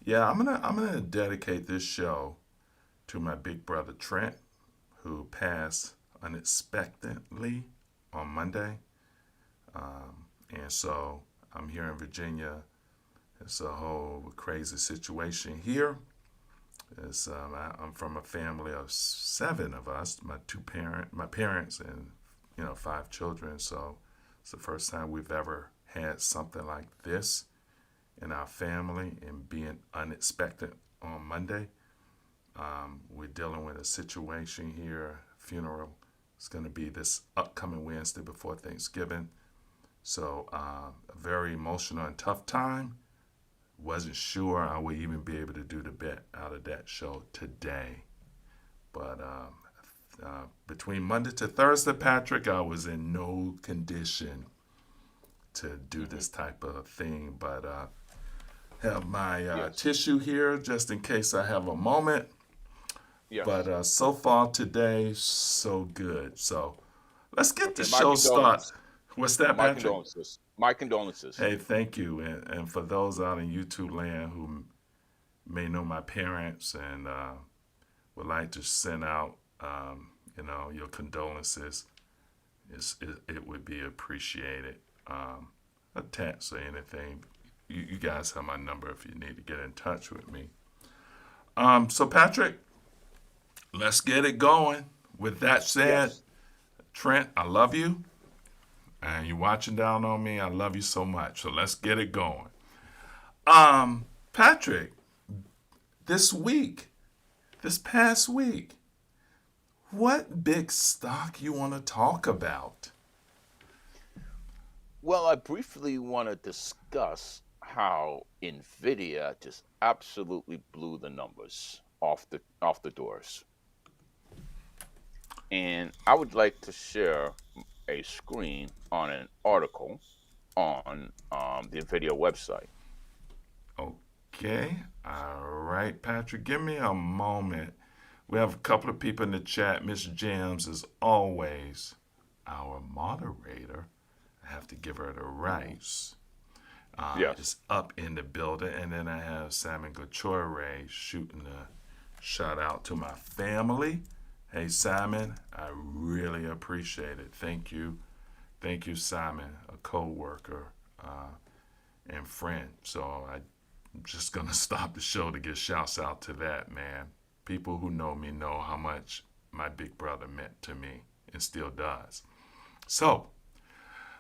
Yeah, I'm gonna dedicate this show to my big brother Trent, who passed unexpectedly on Monday. And so I'm here in Virginia. It's a whole crazy situation here. I'm from a family of seven of us. My parents, and five children. So it's the first time we've ever had something like this in our family, and being unexpected on Monday. We're dealing with a situation here. Funeral is going to be this upcoming Wednesday before Thanksgiving. So a very emotional and tough time. Wasn't sure I would even be able to do the bit out of that show today. But between Monday to Thursday, Patrick, I was in no condition to do Hmm. this type of thing. But have my Yes. tissue here just in case I have a moment. But Yes. so far today, so good. So let's get the Okay. My show started. condolences. What's that, My Patrick? condolences. My condolences. Hey, thank you. And for those out in YouTube land who may know my parents and would like to send out, your condolences, it would be appreciated. A text or anything. You guys have my number if you need to get in touch with me. So, Patrick, let's get it going. With that said, Yes. Trent, I love you. And you're watching down on me. I love you so much. So let's get it going. Patrick, this week, this past week, what big stock you want to talk about? Well, I briefly want to discuss how Nvidia just absolutely blew the numbers off the doors. And I would like to share a screen on an article on the Nvidia website. Okay. All right, Patrick, give me a moment. We have a couple of people in the chat. Miss Jams is always our moderator. I have to give her the Mhm. rights. Yes. Is up in the building. And then I have Simon Gachore shooting a shout out to my family. Hey, Simon, I really appreciate it. Thank you. Thank you, Simon, a co worker and friend. So I'm just going to stop the show to give shouts out to that, man. People who know me know how much my big brother meant to me and still does. So,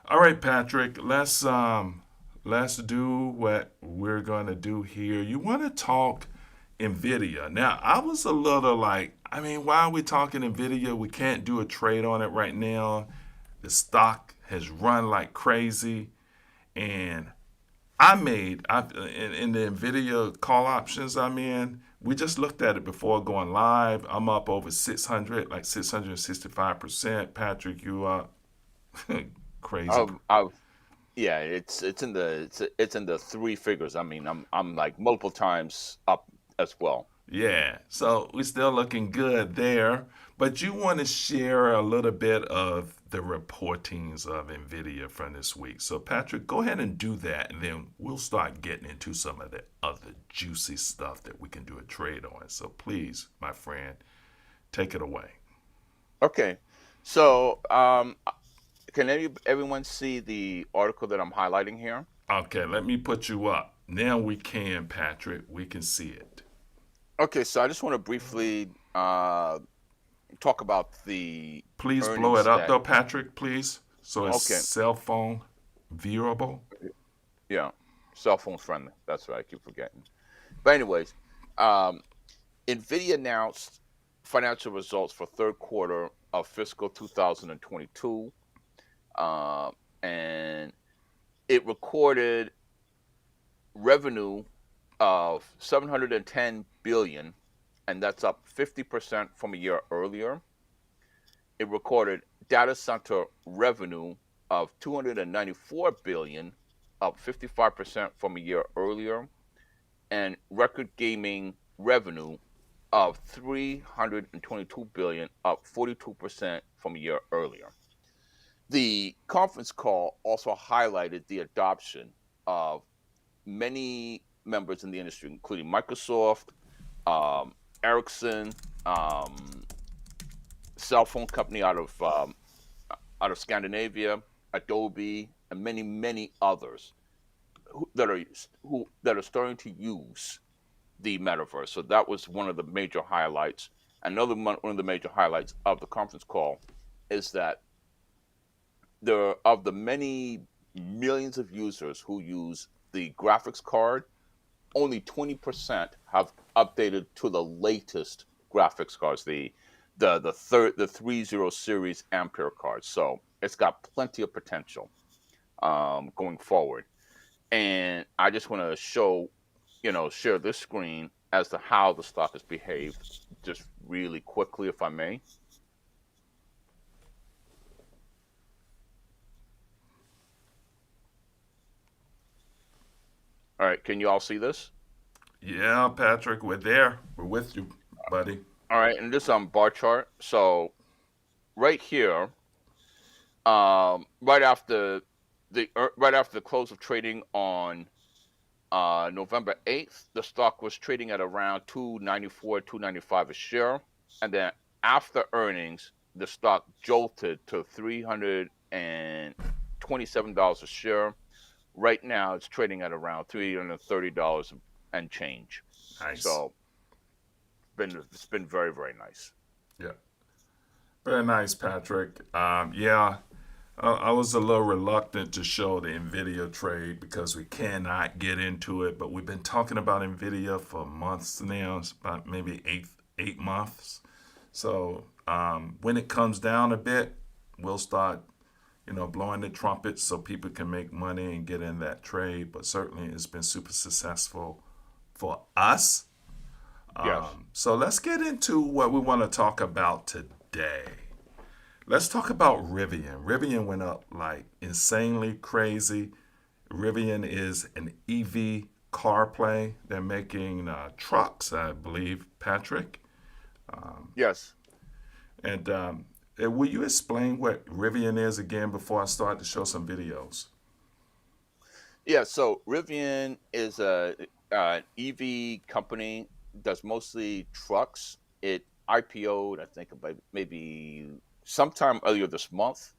all right, Patrick, let's do what we're gonna do here. You want to talk Nvidia? Now, I was a little like, I mean, why are we talking Nvidia? We can't do a trade on it right now. The stock has run like crazy, and in the Nvidia call options I'm in. We just looked at it before going live. I'm up over 600, like 665%. Patrick, you are crazy. I've Yeah, it's in the three figures. I mean, I'm like multiple times up as well. Yeah, so we're still looking good there. But you want to share a little bit of the reportings of NVIDIA from this week. So, Patrick, go ahead and do that, and then we'll start getting into some of the other juicy stuff that we can do a trade on. So, please, my friend, take it away. Okay, so can everyone see the article that I'm highlighting here? Okay, let me put you up. Now we can, Patrick. We can see it. Okay, so I just want to briefly talk about the Please blow it earnings up, that. though, Patrick, please. So it's Okay, cell phone viewable. yeah, cell phone friendly. That's what I keep forgetting. But anyways, um, Nvidia announced financial results for third quarter of fiscal 2022, uh, and it recorded revenue of 710 billion, and that's up 50% from a year earlier. It recorded data center revenue of 294 billion, up 55% from a year earlier, and record gaming revenue of 322 billion, up 42% from a year earlier. The conference call also highlighted the adoption of many members in the industry, including Microsoft, Ericsson, cell phone company out of Scandinavia, Adobe, and many, many others that are starting to use the metaverse. So that was one of the major highlights. One of the major highlights of the conference call is that of the many millions of users who use the graphics card, only 20% have updated to the latest graphics cards, the 30 series Ampere cards. So it's got plenty of potential going forward. And I just want to share this screen as to how the stock has behaved, just really quickly, if I may. All right, can you all see this? Yeah, Patrick, we're there. We're with you, buddy. All right, and this is on bar chart. So right here, right after the close of trading on November 8th, the stock was trading at around 294, 295 a share, and then after earnings, the stock jolted to $327 a share. Right now, it's trading at around $330 and change. Nice. So it's been very, very nice. Yeah. Very nice, Patrick. Yeah, I was a little reluctant to show the Nvidia trade because we cannot get into it, but we've been talking about Nvidia for months now. It's about maybe eight months. So when it comes down a bit, we'll start, blowing the trumpet so people can make money and get in that trade. But certainly, it's been super successful for us. Yes. So let's get into what we want to talk about today. Let's talk about Rivian. Rivian went up like insanely crazy. Rivian is an EV car play. They're making trucks, I believe, Patrick. Yes. And will you explain what Rivian is again before I start to show some videos? Yeah, so Rivian is an EV company, does mostly trucks. It IPO'd, I think, maybe sometime earlier this month.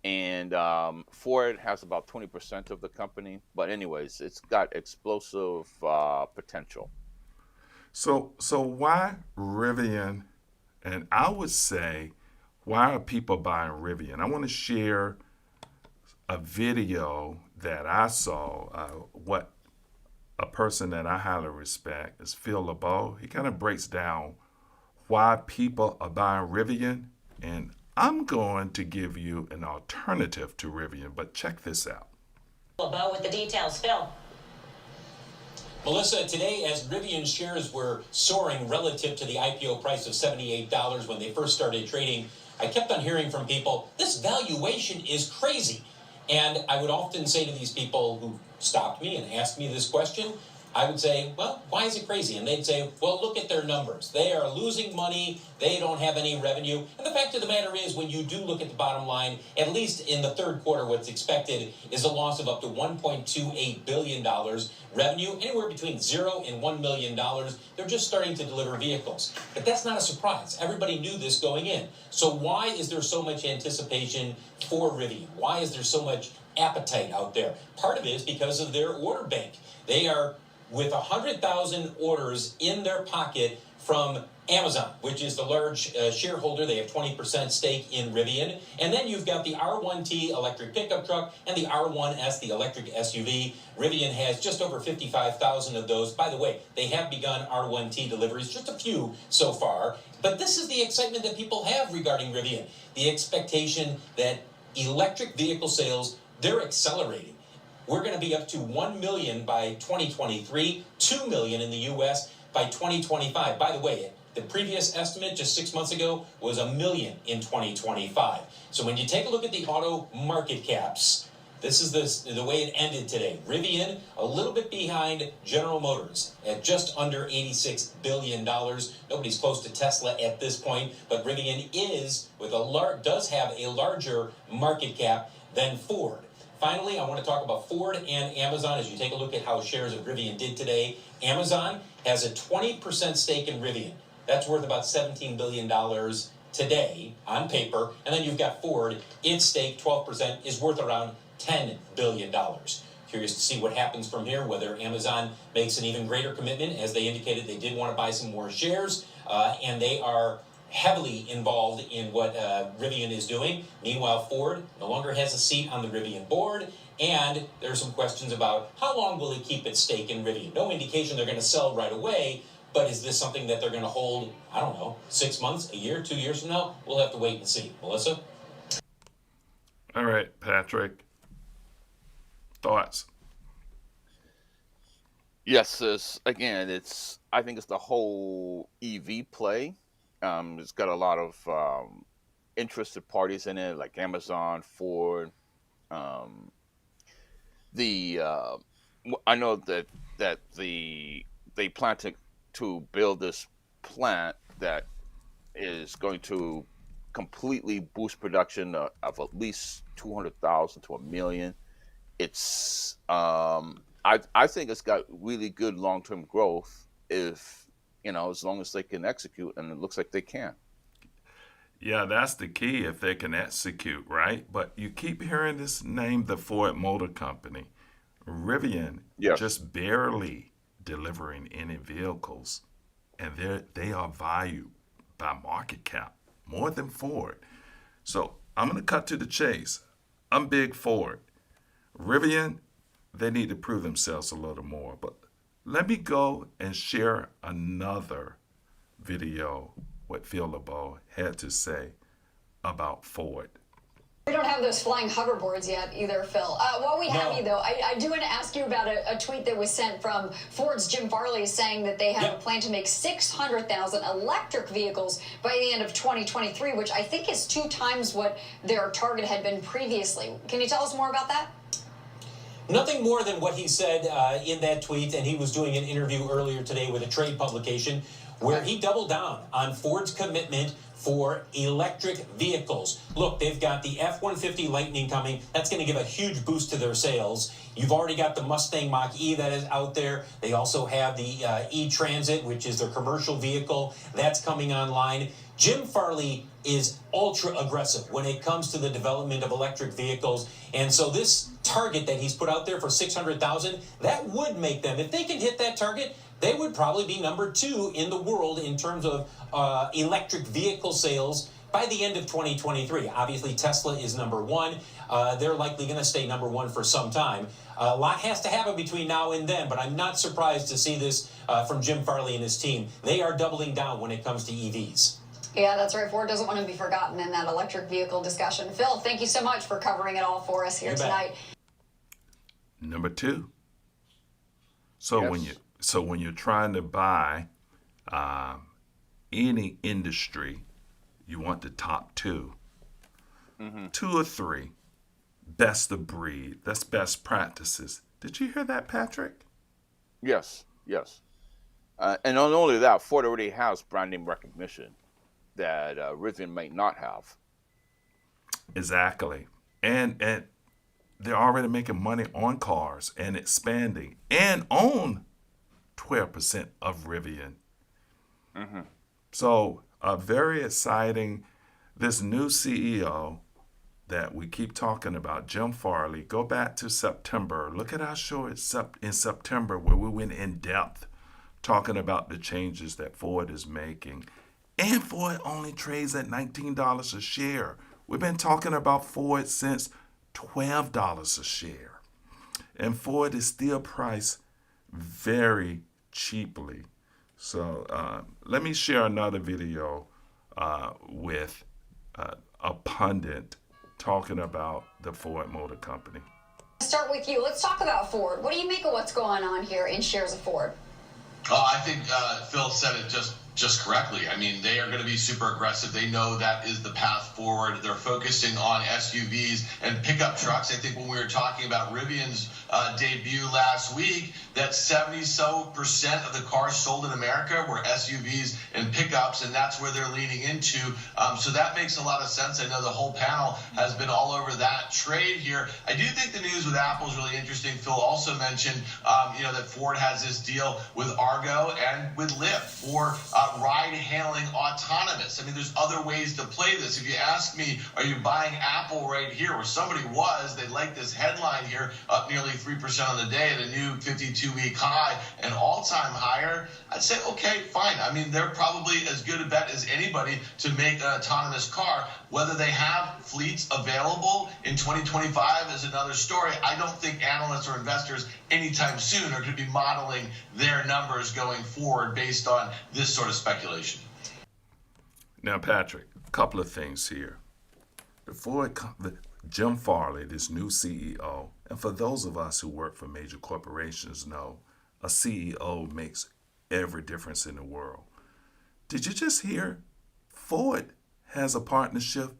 And Ford has about 20% of the company. But anyways, it's got explosive potential. So why Rivian? And I would say, why are people buying Rivian? I want to share a video that I saw. What a person that I highly respect is Phil LeBeau. He kind of breaks down why people are buying Rivian, and I'm going to give you an alternative to Rivian, but check this out. LeBeau with the details. Phil. Melissa, today as Rivian shares were soaring relative to the IPO price of $78 when they first started trading, I kept on hearing from people, this valuation is crazy. And I would often say to these people who stopped me and asked me this question, I would say, well, why is it crazy? And they'd say, well, look at their numbers. They are losing money. They don't have any revenue. And the fact of the matter is, when you do look at the bottom line, at least in the third quarter, what's expected is a loss of up to $1.28 billion. Revenue, anywhere between $0 and $1 million. They're just starting to deliver vehicles. But that's not a surprise. Everybody knew this going in. So why is there so much anticipation for Rivian? Why is there so much appetite out there? Part of it is because of their order bank. They are with 100,000 orders in their pocket from Amazon, which is the large shareholder. They have 20% stake in Rivian. And then you've got the R1T electric pickup truck and the R1S, the electric SUV. Rivian has just over 55,000 of those. By the way, they have begun R1T deliveries, just a few so far. But this is the excitement that people have regarding Rivian. The expectation that electric vehicle sales, they're accelerating. We're going to be up to 1 million by 2023, 2 million in the U.S. by 2025. By the way, the previous estimate just 6 months ago was 1 million in 2025. So when you take a look at the auto market caps, this is the way it ended today. Rivian, a little bit behind General Motors at just under $86 billion. Nobody's close to Tesla at this point, but Rivian does have a larger market cap than Ford. finally, I want to talk about Ford and Amazon as you take a look at how shares of Rivian did today. Amazon has a 20% stake in Rivian. That's worth about $17 billion today on paper. And then you've got Ford. Its stake, 12%, is worth around $10 billion. Curious to see what happens from here, whether Amazon makes an even greater commitment. As they indicated, they did want to buy some more shares, and they are heavily involved in what Rivian is doing. Meanwhile, Ford no longer has a seat on the Rivian board, and there are some questions about how long will it keep its stake in Rivian. No indication they're going to sell right away, but is this something that they're going to hold, I don't know, 6 months, a year, 2 years from now? We'll have to wait and see. Melissa? All right, Patrick. Thoughts? Yes, I think it's the whole EV play. It's got a lot of interested parties in it, like Amazon, Ford. The I know that they plan to build this plant that is going to completely boost production of at least 200,000 to a million. It's I think it's got really good long-term growth if as long as they can execute, and it looks like they can. Yeah, that's the key if they can execute, right? But you keep hearing this name, the Ford Motor Company. Rivian Yes. just barely delivering any vehicles, and they are valued by market cap more than Ford. So I'm going to cut to the chase. I'm big Ford. Rivian, they need to prove themselves a little more. But let me go and share another video what Phil LeBeau had to say about Ford. We don't have those flying hoverboards yet either, Phil. While we have you, though, I do want to ask you about a tweet that was sent from Ford's Jim Farley saying that they have a plan to make 600,000 electric vehicles by the end of 2023, which I think is 2 times what their target had been previously. Can you tell us more about that? Nothing more than what he said in that tweet, and he was doing an interview earlier today with a trade publication where he doubled down on Ford's commitment for electric vehicles. Look, they've got the F-150 Lightning coming. That's going to give a huge boost to their sales. You've already got the Mustang Mach-E that is out there. They also have the E-Transit, which is their commercial vehicle. That's coming online. Jim Farley is ultra aggressive when it comes to the development of electric vehicles. And so this target that he's put out there for 600,000, that would make them, if they can hit that target, they would probably be number 2 in the world in terms of electric vehicle sales by the end of 2023. Obviously, Tesla is number 1. They're likely going to stay number 1 for some time. A lot has to happen between now and then, but I'm not surprised to see this from Jim Farley and his team. They are doubling down when it comes to EVs. Yeah, that's right. Ford doesn't want to be forgotten in that electric vehicle discussion. Phil, thank you so much for covering it all for us here tonight. Number 2. So Yes. when you're trying to buy any industry, you want the top 2. 2 or 3, best of breed. That's best practices. Did you hear that, Patrick? Yes. And not only that, Ford already has brand name recognition that Rivian might not have. Exactly. And they're already making money on cars and expanding and own 12% of Rivian. So very exciting. This new CEO that we keep talking about, Jim Farley, go back to September. Look at our show in September where we went in depth talking about the changes that Ford is making. And Ford only trades at $19 a share. We've been talking about Ford since $12 a share. And Ford is still priced very cheaply. So let me share another video with a pundit talking about the Ford Motor Company. Start with you. Let's talk about Ford. What do you make of what's going on here in shares of Ford? I think Phil said it just just correctly. I mean, they are going to be super aggressive. They know that is the path forward. They're focusing on SUVs and pickup trucks. I think when we were talking about Rivian's debut last week, that 70% of the cars sold in America were SUVs and pickups, and that's where they're leaning into. So that makes a lot of sense. I know the whole panel has been all over that trade here. I do think the news with Apple is really interesting. Phil also mentioned, that Ford has this deal with Argo and with Lyft for ride-hailing autonomous. I mean, there's other ways to play this. If you ask me, are you buying Apple right here, where somebody was, they like this headline here, up nearly 3% on the day at a new 52-week high, an all-time higher, I'd say, okay, fine. I mean, they're probably as good a bet as anybody to make an autonomous car. Whether they have fleets available in 2025 is another story. I don't think analysts or investors anytime soon are going to be modeling their numbers going forward based on this sort of speculation. Now, Patrick, a couple of things here. Jim Farley, this new CEO, and for those of us who work for major corporations know, a CEO makes every difference in the world. Did you just hear? Ford has a partnership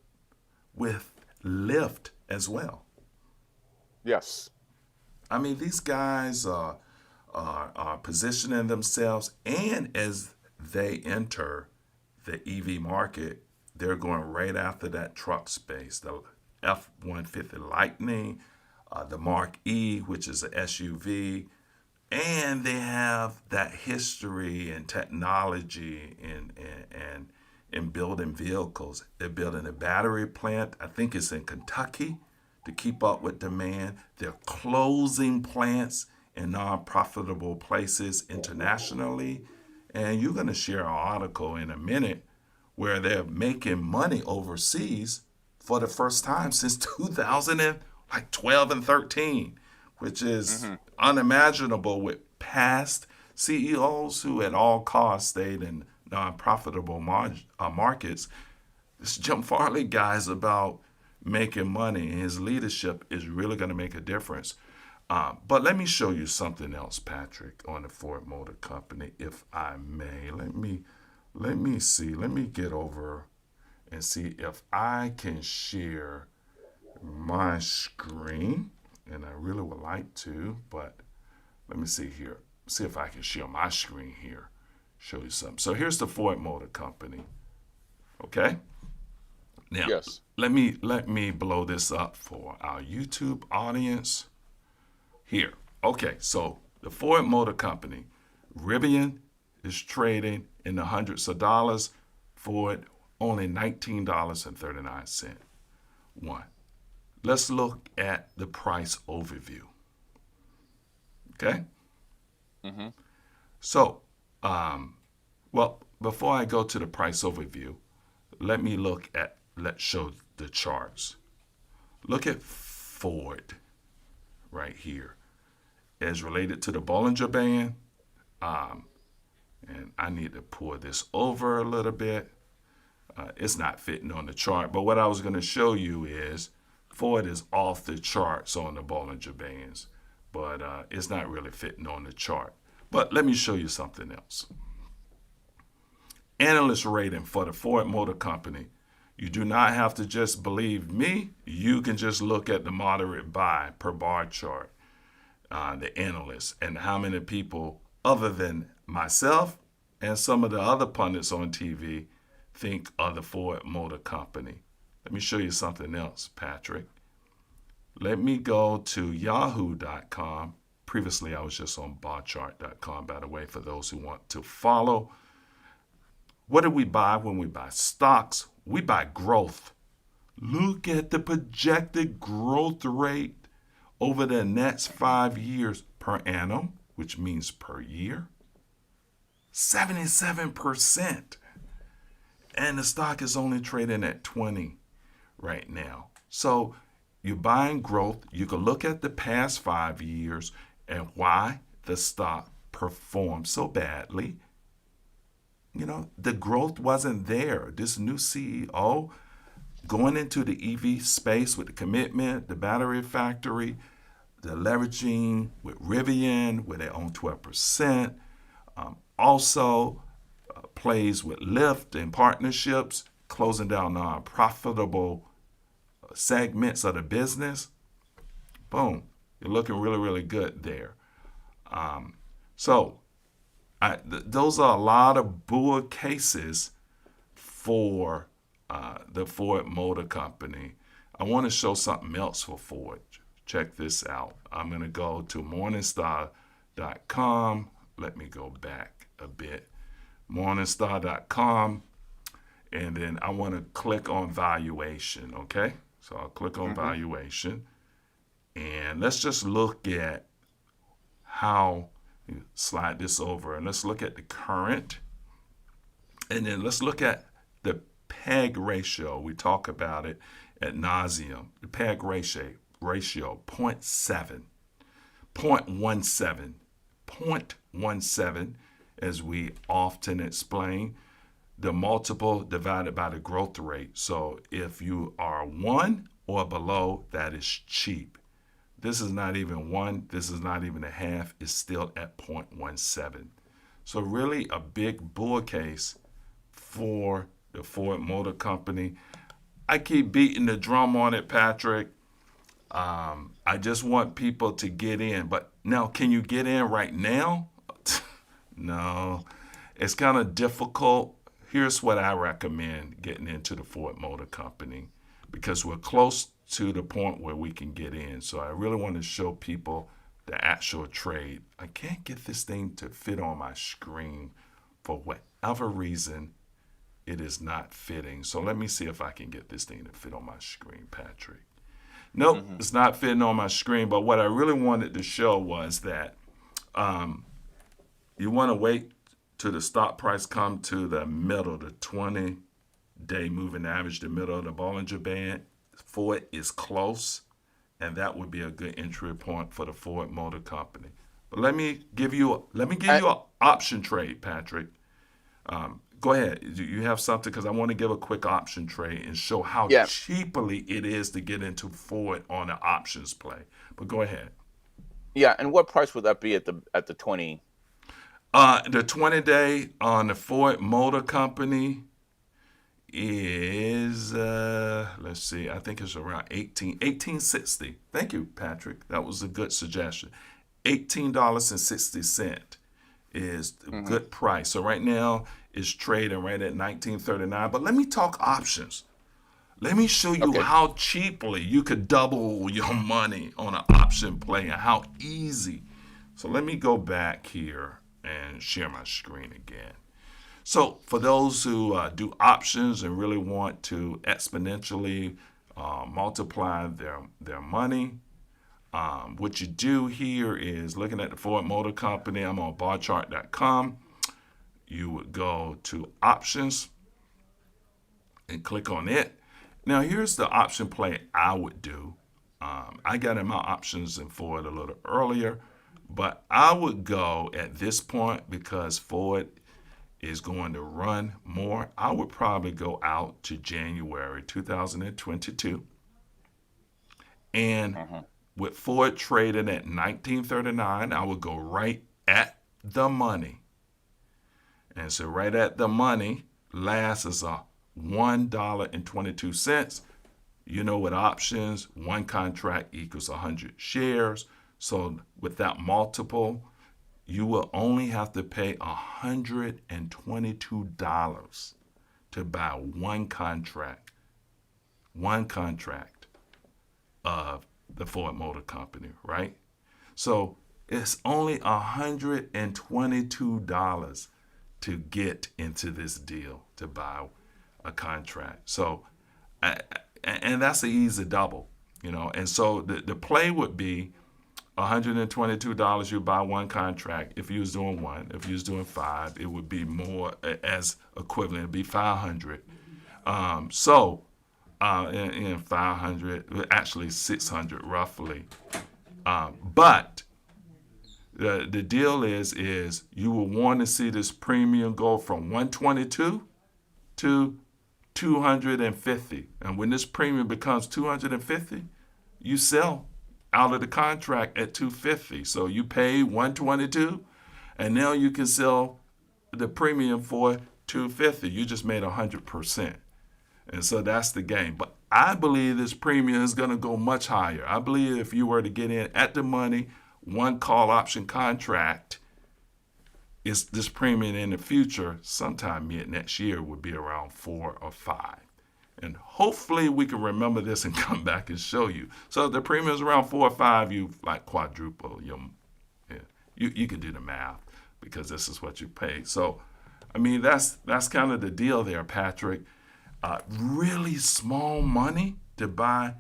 with Lyft as well. Yes. I mean, these guys are positioning themselves, and as they enter the EV market, they're going right after that truck space, the F-150 Lightning, the Mark E, which is an SUV, and they have that history and technology in building vehicles. They're building a battery plant. I think it's in Kentucky to keep up with demand. They're closing plants in non-profitable places internationally. And you're going to share an article in a minute where they're making money overseas for the first time since 2012 and 13, which is unimaginable with past CEOs who at all costs stayed in non-profitable markets. This Jim Farley guy is about making money, and his leadership is really going to make a difference. But let me show you something else, Patrick, on the Ford Motor Company, if I may. Let me see. Let me get over and see if I can share my screen. And I really would like to, but let me see here. See if I can share my screen here. Show you something. So here's the Ford Motor Company. Okay? Now, Yes. let me blow this up for our YouTube audience. Here. Okay, so the Ford Motor Company, Rivian is trading in the hundreds of dollars. Ford only $19.39. One. Let's look at the price overview. Okay? So, well, before I go to the price overview, let's show the charts. Look at Ford right here as related to the Bollinger Band. And I need to pour this over a little bit. It's not fitting on the chart, but what I was going to show you is Ford is off the charts on the Bollinger Bands, but it's not really fitting on the chart. But let me show you something else. Analyst rating for the Ford Motor Company. You do not have to just believe me. You can just look at the moderate buy per bar chart, the analysts, and how many people other than myself and some of the other pundits on TV think of the Ford Motor Company. Let me show you something else, Patrick. Let me go to yahoo.com. Previously, I was just on barchart.com, by the way, for those who want to follow. What do we buy when we buy stocks? We buy growth. Look at the projected growth rate over the next 5 years per annum, which means per year. 77%. And the stock is only trading at 20 right now. So you're buying growth. You can look at the past 5 years and why the stock performed so badly. You know, the growth wasn't there. This new CEO going into the EV space with the commitment, the battery factory, the leveraging with Rivian, where they own 12%. Also, plays with Lyft and partnerships, closing down non-profitable segments of the business. Boom, you're looking really, really good there. Those are a lot of bull cases for the Ford Motor Company. I want to show something else for Ford. Check this out. I'm going to go to Morningstar.com. Let me go back a bit. Morningstar.com. And then I want to click on valuation, okay? So I'll click on valuation. And let's just look at how, slide this over, and let's look at the current. And then let's look at the PEG ratio. We talk about it ad nauseum. The PEG ratio 0.7, 0.17, as we often explain. The multiple divided by the growth rate. So if you are 1 or below, that is cheap. This is not even 1. This is not even a half. It's still at 0.17. So really a big bull case for the Ford Motor Company. I keep beating the drum on it, Patrick. I just want people to get in. But now, can you get in right now? No. It's kind of difficult. Here's what I recommend getting into the Ford Motor Company, because we're close to the point where we can get in. So I really want to show people the actual trade. I can't get this thing to fit on my screen for whatever reason. It is not fitting. So let me see if I can get this thing to fit on my screen, Patrick. Nope, It's not fitting on my screen. But what I really wanted to show was that you want to wait till the stock price come to the middle, the 20-day moving average, the middle of the Bollinger Band. Ford is close, and that would be a good entry point for the Ford Motor Company. But let me give you an option trade, Patrick. Go ahead. You have something, because I want to give a quick option trade and show how cheaply it is to get into Ford on an options play. But go ahead. Yeah, and what price would that be at the 20? The 20-day on the Ford Motor Company is, let's see, I think it's around $18.60. Thank you, Patrick. That was a good suggestion. $18.60 is a good price. So right now it's trading right at $19.39. But let me talk options. Let me show you how cheaply you could double your money on an option play and how easy. So let me go back here and share my screen again. So for those who do options and really want to exponentially multiply their money, what you do here is, looking at the Ford Motor Company, I'm on barchart.com. You would go to options and click on it. Now here's the option play I would do. I got in my options in Ford a little earlier, but I would go at this point, because Ford is going to run more. I would probably go out to January 2022. And with Ford trading at $19.39, I would go right at the money. And so right at the money, last is a $1.22. You know, with options, one contract equals 100 shares. So with that multiple, you will only have to pay $122 to buy one contract of the Ford Motor Company, right? So it's only $122 to get into this deal, to buy a contract. So, and that's an easy double, you know. And so the play would be $122, you buy one contract. If you was doing one, if you was doing 5, it would be more as equivalent. It'd be 500. And 500, actually 600 roughly. But the deal is you will want to see this premium go from 122 to 250. And when this premium becomes 250, you sell out of the contract at 250. So you pay 122, and now you can sell the premium for $250, you just made 100%. And so that's the game. But I believe this premium is going to go much higher. I believe if you were to get in at the money, one call option contract, is this premium in the future, sometime mid next year, would be around 4 or 5. And hopefully we can remember this and come back and show you. So if the premium is around 4 or 5, you like quadruple your, you can do the math because this is what you pay. So, I mean, that's kind of the deal there, Patrick. Really small money to buy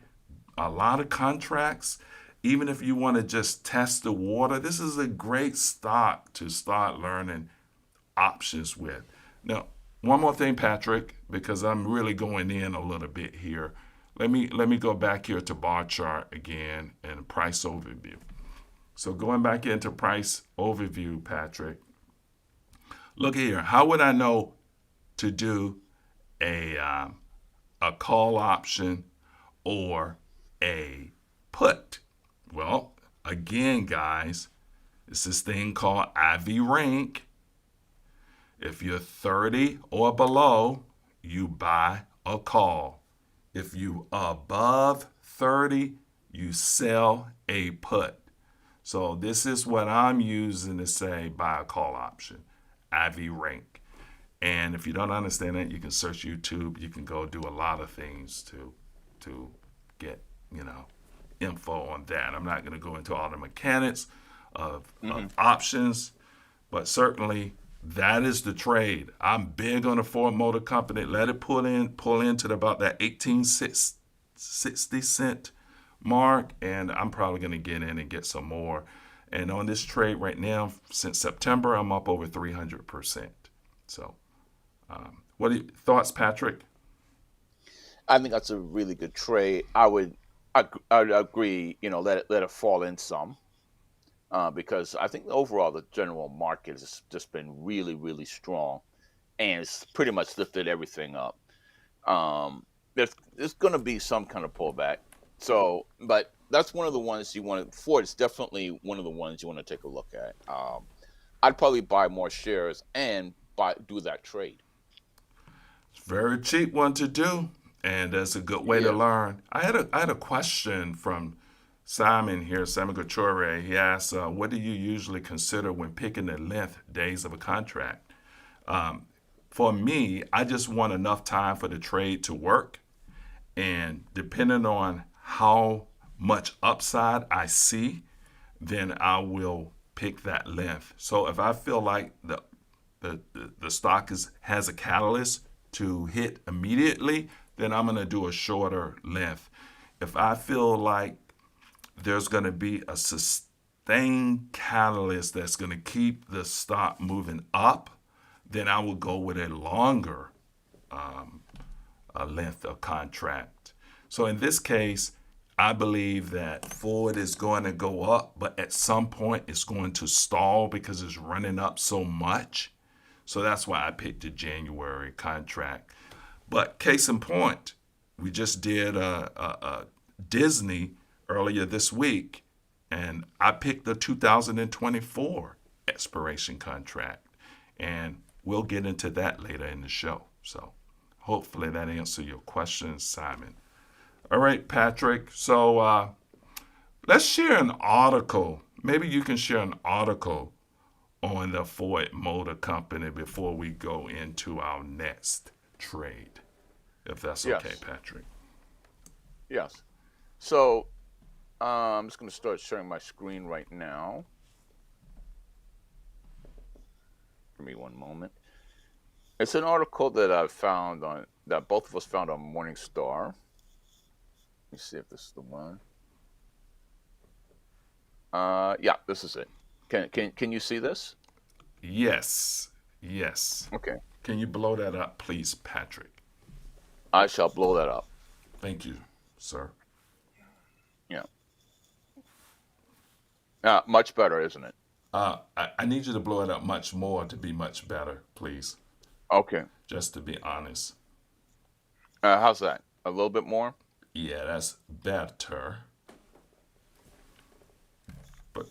a lot of contracts. Even if you want to just test the water, this is a great stock to start learning options with. Now, one more thing, Patrick, because I'm really going in a little bit here. Let me go back here to bar chart again and price overview. So going back into price overview, Patrick, look here. How would I know to do a call option or a put? Well, again, guys, it's this thing called IV rank. If you're 30 or below, you buy a call. If you above 30, you sell a put. So this is what I'm using to say buy a call option, IV rank. And if you don't understand that, you can search YouTube. You can go do a lot of things to get, info on that. I'm not going to go into all the mechanics of options, but certainly that is the trade. I'm big on the Ford Motor Company. Let it pull into about that 18.60 cent mark, and I'm probably going to get in and get some more. And on this trade right now, since September, I'm up over 300%. So, what are your thoughts, Patrick? I think that's a really good trade. I would agree. Let it fall in some, because I think overall the general market has just been really, really strong, and it's pretty much lifted everything up. There's going to be some kind of pullback. So, but that's one of the ones you want to. Ford is definitely one of the ones you want to take a look at. I'd probably buy more shares and do that trade. It's a very cheap one to do, and that's a good way to learn. I had a question from Simon here, Simon Couture. He asked, what do you usually consider when picking the length days of a contract? For me, I just want enough time for the trade to work, and depending on how much upside I see, then I will pick that length. So if I feel like the stock has a catalyst to hit immediately, then I'm going to do a shorter length. If I feel like there's going to be a sustained catalyst that's going to keep the stock moving up, then I will go with a longer length of contract. So in this case, I believe that Ford is going to go up, but at some point it's going to stall because it's running up so much. So that's why I picked the January contract. But case in point, we just did a Disney earlier this week, and I picked the 2024 expiration contract. And we'll get into that later in the show. So hopefully that answers your question, Simon. All right, Patrick. So let's share an article. Maybe you can share an article on the Ford Motor Company before we go into our next trade, if that's okay, Patrick. Yes. So I'm just going to start sharing my screen right now. Give me one moment. It's an article that that both of us found on Morningstar. Let me see if this is the one. Yeah, this is it. Can you see this? Yes. Okay. Can you blow that up, please, Patrick? I shall blow that up. Thank you, sir. Yeah. Much better, isn't it? I need you to blow it up much more to be much better, please. Okay. Just to be honest. How's that? A little bit more? Yeah, that's better. But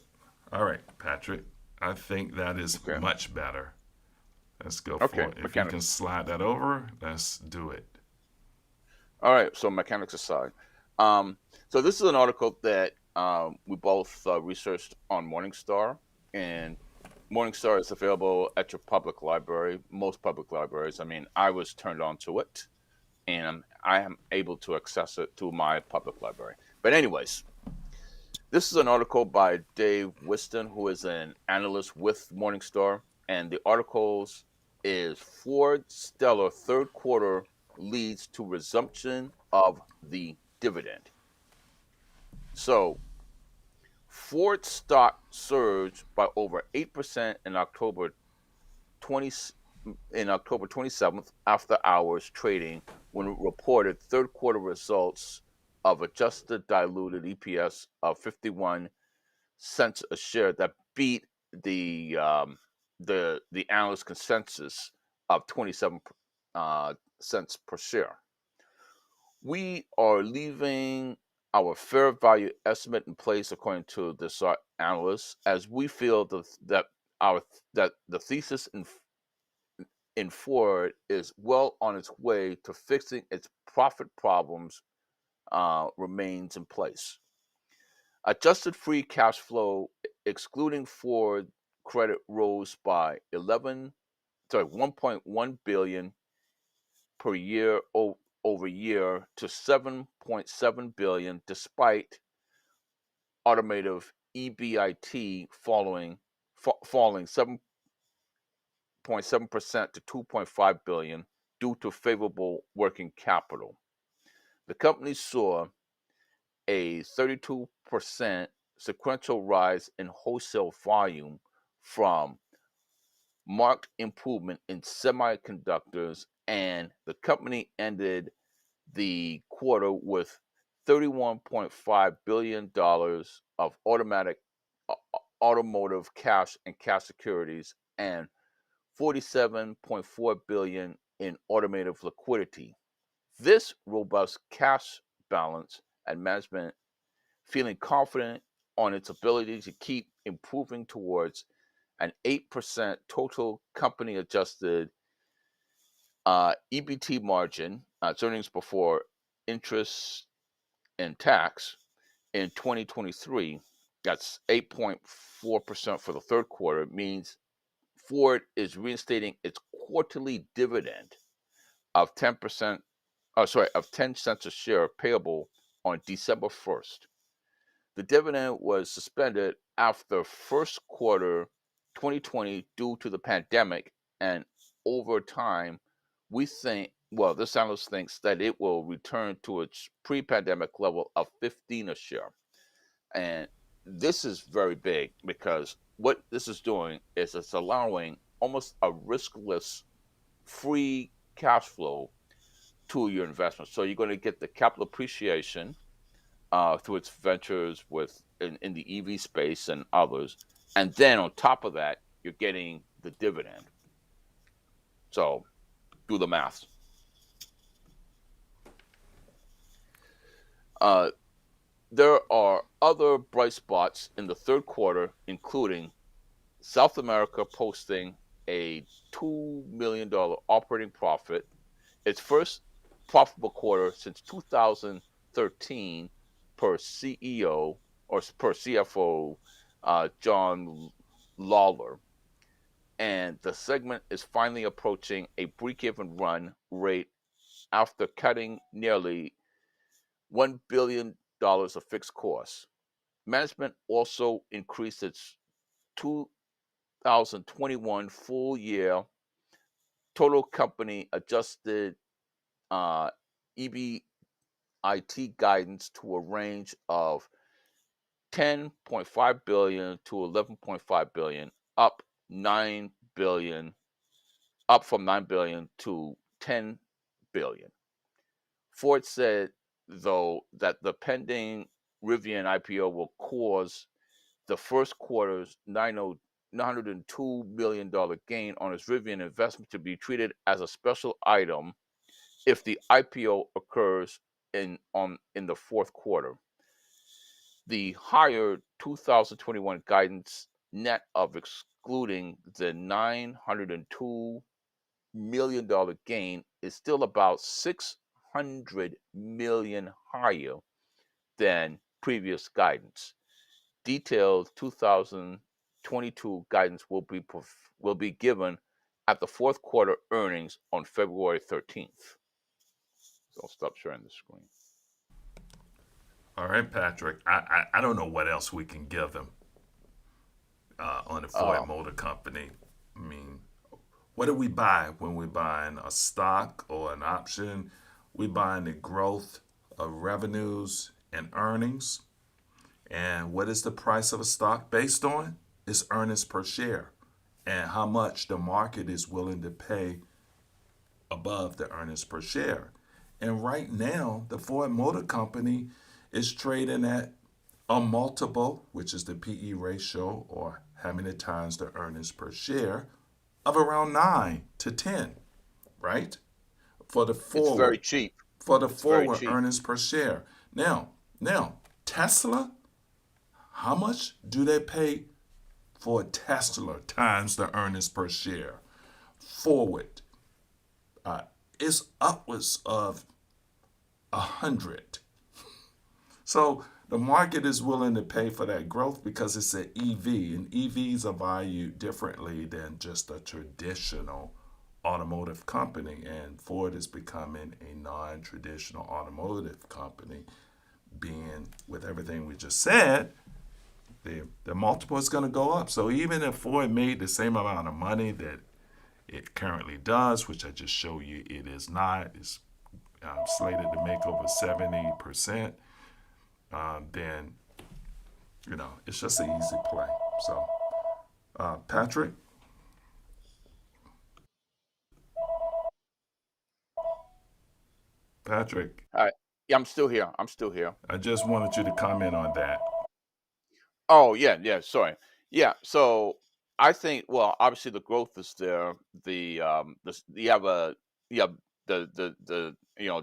all right, Patrick, I think that is much better. Let's go Okay, for it. If you mechanics. can slide that over, let's do it. All right, so mechanics aside. So this is an article that we both researched on Morningstar, and Morningstar is available at your public library, most public libraries. I mean, I was turned on to it, and I am able to access it to my public library. But anyways, this is an article by Dave Whiston, who is an analyst with Morningstar, and the articles is Ford stellar third quarter leads to resumption of the dividend. So Ford stock surged by over 8% in October 27th after hours trading when it reported third quarter results of adjusted diluted EPS of 51 cents a share that beat the analyst consensus of 27 cents per share. We are leaving our fair value estimate in place according to this analyst, as we feel that the thesis in Ford is well on its way to fixing its profit problems remains in place. Adjusted free cash flow, excluding Ford credit, rose by 1.1 billion per year over year to 7.7 billion, despite automotive EBIT falling 7.7% to 2.5 billion due to favorable working capital. The company saw a 32% sequential rise in wholesale volume from marked improvement in semiconductors, and the company ended the quarter with $31.5 billion of automotive cash and cash securities and $47.4 billion in automotive liquidity. This robust cash balance and management feeling confident on its ability to keep improving towards an 8% total company adjusted EBT margin, its earnings before interest and tax, in 2023. That's 8.4% for the third quarter. It means Ford is reinstating its quarterly dividend of 10%, of 10 cents a share payable on December 1st. The dividend was suspended after first quarter 2020 due to the pandemic, and over time, this analyst thinks that it will return to its pre-pandemic level of 15 a share. And this is very big because what this is doing is it's allowing almost a riskless free cash flow to your investment. So you're going to get the capital appreciation through its ventures in the EV space and others. And then on top of that, you're getting the dividend. So do the math. There are other bright spots in the third quarter, including South America posting a $2 million operating profit, its first profitable quarter since 2013 per CEO or per CFO John Lawler. And the segment is finally approaching a break-even run rate after cutting nearly $1 billion of fixed costs. Management also increased its 2021 full year total company adjusted EBIT guidance to a range of 10.5 billion to 11.5 billion, up from 9 billion to 10 billion. Ford said, though, that the pending Rivian IPO will cause the first quarter's $902 million gain on its Rivian investment to be treated as a special item if the IPO occurs in the fourth quarter. The higher 2021 guidance, net of excluding the $902 million gain is still about 600 million higher than previous guidance. Detailed 2022 guidance will be given at the fourth quarter earnings on February 13th. So I'll stop sharing the screen. All right, Patrick. I don't know what else we can give them on the Ford Motor Company. I mean, what do we buy when we're buying a stock or an option? We're buying the growth of revenues and earnings. And what is the price of a stock based on? It's earnings per share and how much the market is willing to pay above the earnings per share. And right now, the Ford Motor Company is trading at a multiple, which is the PE ratio or how many times the earnings per share, of around 9 to 10, right? For the It's very forward, cheap. for the It's very forward cheap. earnings per share. Now, Tesla, how much do they pay for a Tesla times the earnings per share? Forward, it's upwards of 100. So the market is willing to pay for that growth because it's an EV, and EVs are valued differently than just a traditional automotive company. And Ford is becoming a non-traditional automotive company, being with everything we just said. The multiple is going to go up. So even if Ford made the same amount of money that it currently does, which I just showed you, it is not. It's slated to make over 70%. Then it's just an easy play. So, Patrick, All right. Yeah, I'm still here. I'm still here. I just wanted you to comment on that. Oh yeah, yeah. Sorry. Yeah. So I think, well, obviously the growth is there. You have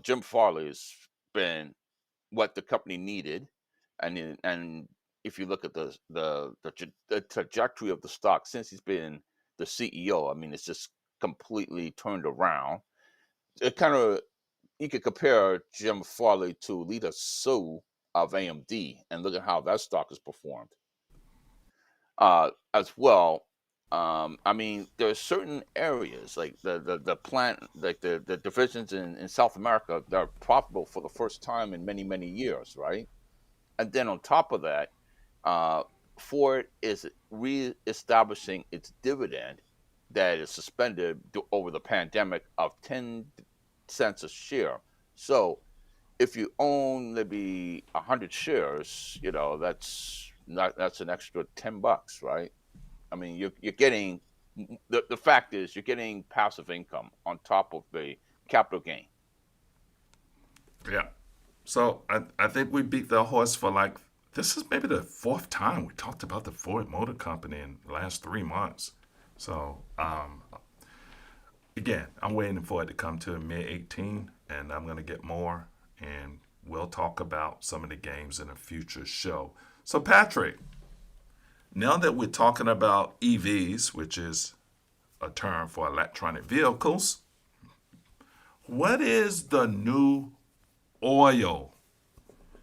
Jim Farley has been what the company needed, and if you look at the trajectory of the stock since he's been the CEO, I mean, it's just completely turned around. It kind of, you could compare Jim Farley to Lita Su of AMD, and look at how that stock has performed as well. I mean, there are certain areas like the plant, like the divisions in South America that are profitable for the first time in many years, right? And then on top of that, uh, Ford is reestablishing its dividend that is suspended over the pandemic of 10 cents a share. So if you own maybe 100 shares, that's an extra $10, right? I mean, you're getting, the fact is you're getting passive income on top of the capital gain. Yeah. So I think we beat the horse for like, this is maybe the fourth time we talked about the Ford Motor Company in the last 3 months. So again, I'm waiting for it to come to mid 18, and I'm going to get more, and we'll talk about some of the games in a future show. So, Patrick, now that we're talking about EVs, which is a term for electronic vehicles, what is the new oil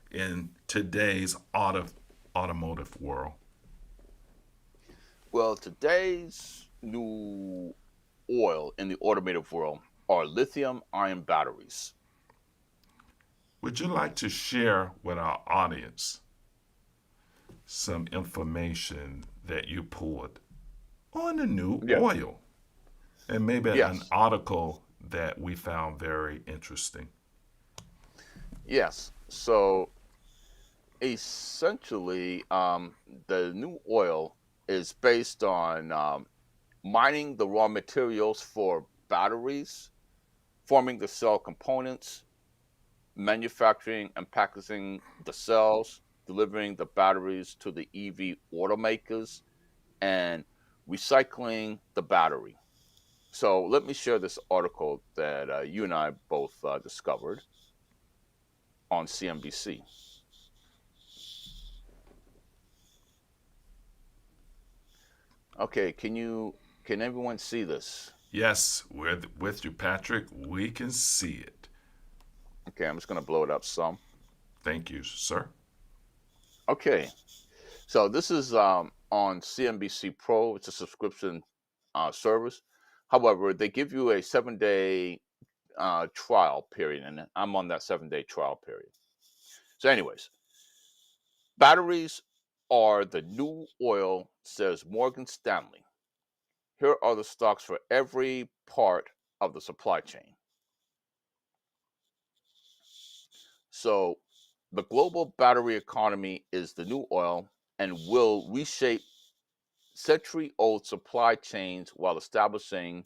in today's automotive world? Well, today's new oil in the automotive world are lithium ion batteries. Would you like to share with our audience some information that you pulled on the new Yeah. oil and maybe an Yes. article that we found very interesting? Yes. So essentially, the new oil is based on mining the raw materials for batteries, forming the cell components, manufacturing and packaging the cells, delivering the batteries to the EV automakers, and recycling the battery. So let me share this article that you and I both discovered on CNBC. Okay, can everyone see this? Yes, we're with you, Patrick. We can see it. Okay, I'm just going to blow it up some. Thank you, sir. Okay, so this is on CNBC Pro. It's a subscription service. However, they give you a 7-day trial period, and I'm on that 7-day trial period. So, anyways, batteries are the new oil, says Morgan Stanley. Here are the stocks for every part of the supply chain. So, the global battery economy is the new oil and will reshape century old supply chains while establishing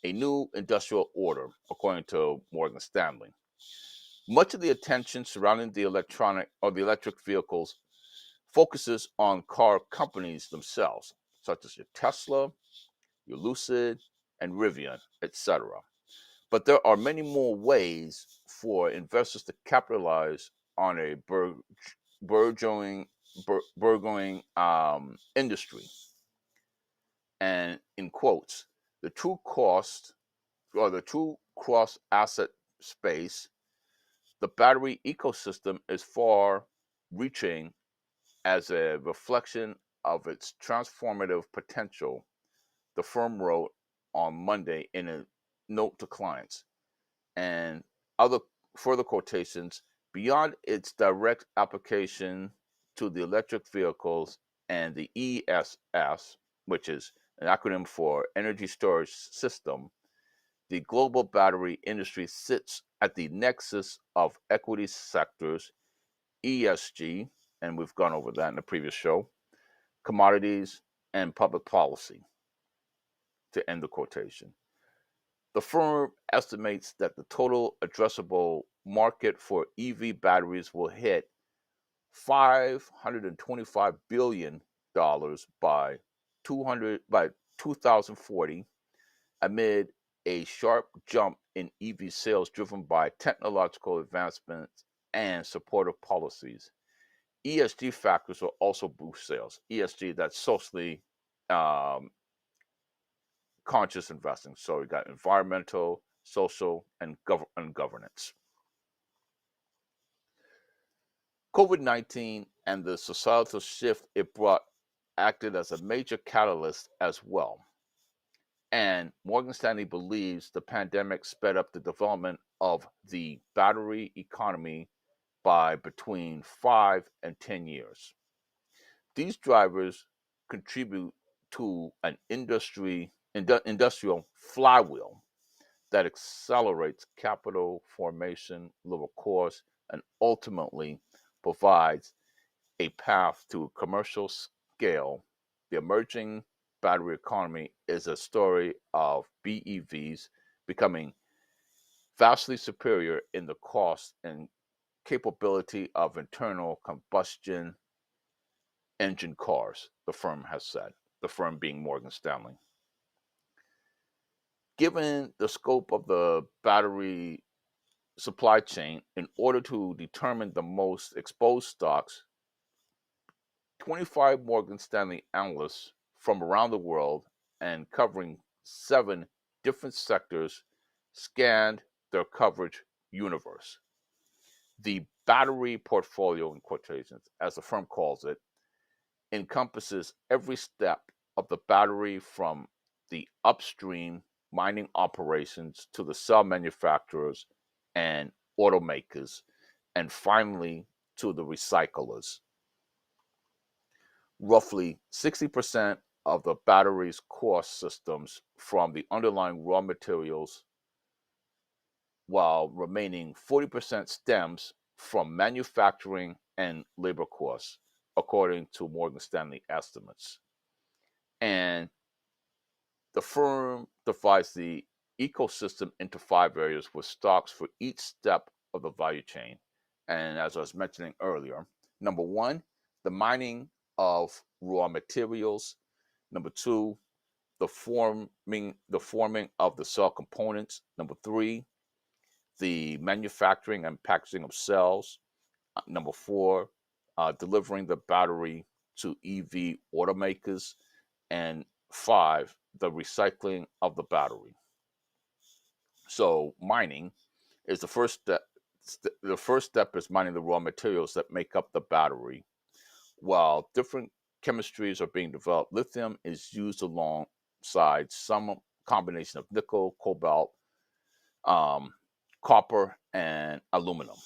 a new industrial order, according to Morgan Stanley. Much of the attention surrounding the electric vehicles focuses on car companies themselves, such as your Tesla, your Lucid, and Rivian, etc. But there are many more ways for investors to capitalize on a burgeoning industry. And in quotes, the true cost or the true cross asset space, the battery ecosystem is far reaching as a reflection of its transformative potential, the firm wrote on Monday in a note to clients. And other further quotations, beyond its direct application to the electric vehicles and the ESS, which is an acronym for Energy Storage System, the global battery industry sits at the nexus of equity sectors, ESG, and we've gone over that in the previous show, commodities, and public policy, to end the quotation. The firm estimates that the total addressable market for EV batteries will hit $525 billion by 2040, amid a sharp jump in EV sales driven by technological advancements and supportive policies. ESG factors will also boost sales. ESG, that's socially um, conscious investing. So we got environmental, social, and governance. COVID-19 and the societal shift it brought acted as a major catalyst as well. And Morgan Stanley believes the pandemic sped up the development of the battery economy by between 5 and 10 years. These drivers contribute to an industrial flywheel that accelerates capital formation, lower costs, and ultimately provides a path to commercial scale. The emerging battery economy is a story of BEVs becoming vastly superior in the cost and capability of internal combustion engine cars, the firm has said, the firm being Morgan Stanley. Given the scope of the battery supply chain, in order to determine the most exposed stocks, 25 Morgan Stanley analysts from around the world and covering 7 different sectors scanned their coverage universe. The battery portfolio, in quotations, as the firm calls it, encompasses every step of the battery from the upstream mining operations to the cell manufacturers and automakers, and finally to the recyclers. Roughly 60% of the battery's cost systems from the underlying raw materials, while remaining 40% stems from manufacturing and labor costs, according to Morgan Stanley estimates. And the firm divides the ecosystem into 5 areas with stocks for each step of the value chain. And as I was mentioning earlier, number 1, the mining of raw materials. Number 2, the forming of the cell components. Number 3, the manufacturing and packaging of cells. Number 4, delivering the battery to EV automakers. And 5, the recycling of the battery. So mining is the first step. The first step is mining the raw materials that make up the battery. While different chemistries are being developed, lithium is used alongside some combination of nickel, cobalt, copper, and aluminum.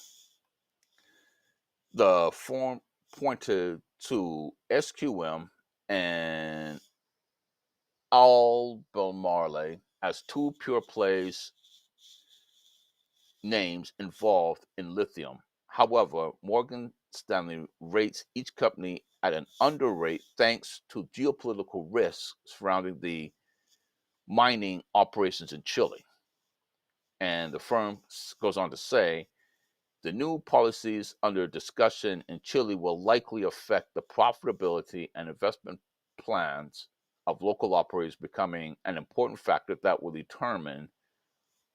The form pointed to SQM and Albemarle as two pure plays names involved in lithium. However, Morgan Stanley rates each company at an under rate thanks to geopolitical risks surrounding the mining operations in Chile. And the firm goes on to say the new policies under discussion in Chile will likely affect the profitability and investment plans of local operators, becoming an important factor that will determine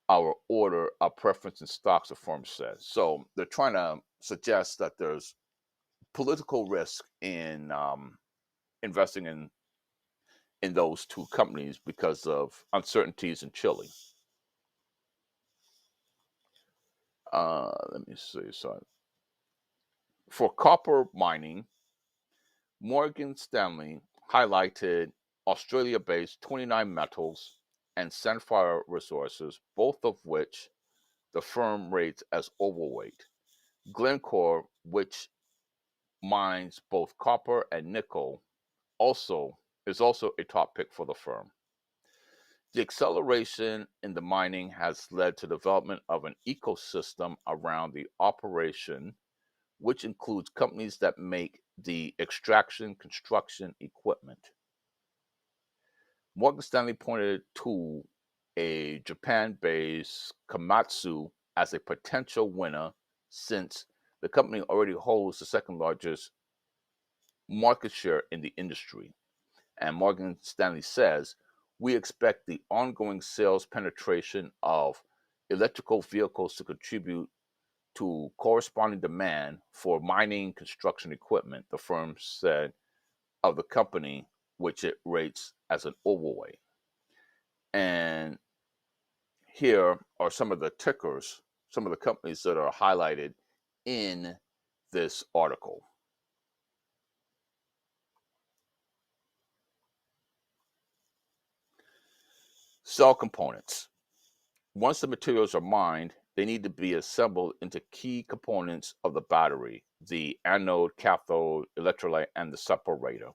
our order of preference in stocks, the firm says. So they're trying to suggest that there's political risk in investing in those two companies because of uncertainties in Chile. Let me see. So for copper mining, Morgan Stanley highlighted Australia-based 29 Metals and Sandfire Resources, both of which the firm rates as overweight. Glencore, which mines both copper and nickel, is also a top pick for the firm. The acceleration in the mining has led to development of an ecosystem around the operation, which includes companies that make the extraction construction equipment. Morgan Stanley pointed to a Japan-based Komatsu as a potential winner since the company already holds the second largest market share in the industry. And Morgan Stanley says, we expect the ongoing sales penetration of electrical vehicles to contribute to corresponding demand for mining construction equipment, the firm said of the company, which it rates as an overweight. And here are some of the tickers, some of the companies that are highlighted in this article. Cell components. Once the materials are mined, they need to be assembled into key components of the battery: the anode, cathode, electrolyte, and the separator.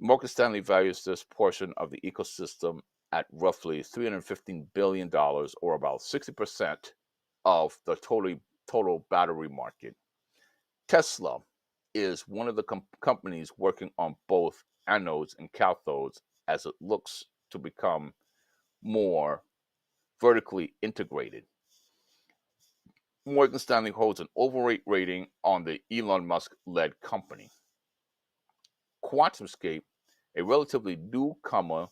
Morgan Stanley values this portion of the ecosystem at roughly $315 billion, or about 60% of the total battery market. Tesla is one of the companies working on both anodes and cathodes as it looks to become more vertically integrated. Morgan Stanley holds an overweight rating on the Elon Musk-led company. QuantumScape, a relatively newcomer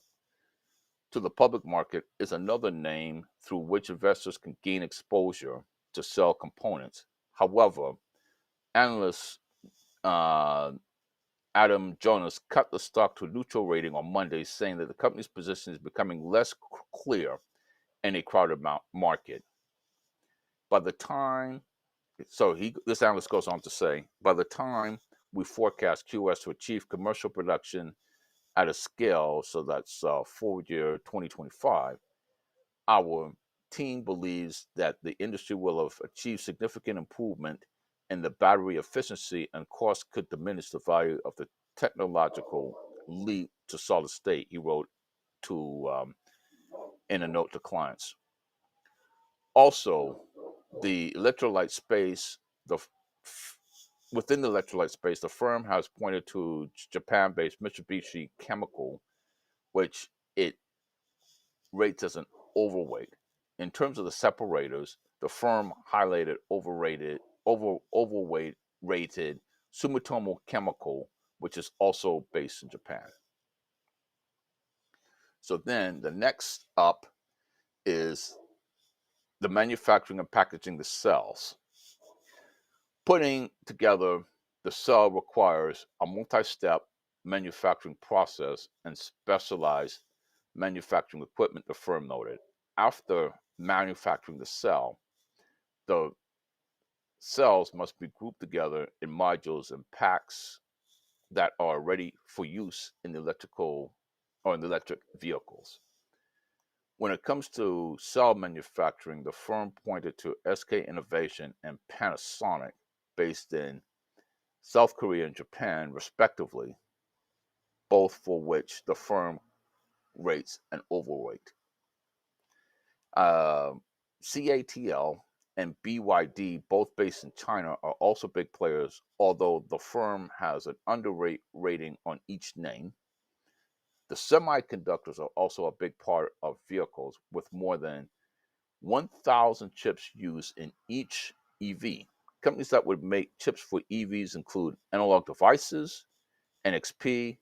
to the public market, is another name through which investors can gain exposure to cell components. However, analyst Adam Jonas cut the stock to a neutral rating on Monday, saying that the company's position is becoming less clear in a crowded market. By the time, this analyst goes on to say, by the time we forecast QS to achieve commercial production at a scale, so that's forward year 2025, our team believes that the industry will have achieved significant improvement in the battery efficiency, and cost could diminish the value of the technological leap to solid state, he wrote in a note to clients. Also, the electrolyte space, within the electrolyte space, the firm has pointed to Japan-based Mitsubishi Chemical, which it rates as an overweight. In terms of the separators, the firm highlighted overweight rated Sumitomo Chemical, which is also based in Japan. So then the next up is the manufacturing and packaging the cells. Putting together the cell requires a multi-step manufacturing process and specialized manufacturing equipment, the firm noted. after manufacturing the cell, the cells must be grouped together in modules and packs that are ready for use in electric vehicles. When it comes to cell manufacturing, the firm pointed to SK Innovation and Panasonic, based in South Korea and Japan, respectively, both for which the firm rates an overweight. CATL and BYD, both based in China, are also big players, although the firm has an underrate rating on each name. The semiconductors are also a big part of vehicles, with more than 1,000 chips used in each EV. Companies that would make chips for EVs include Analog Devices, NXP,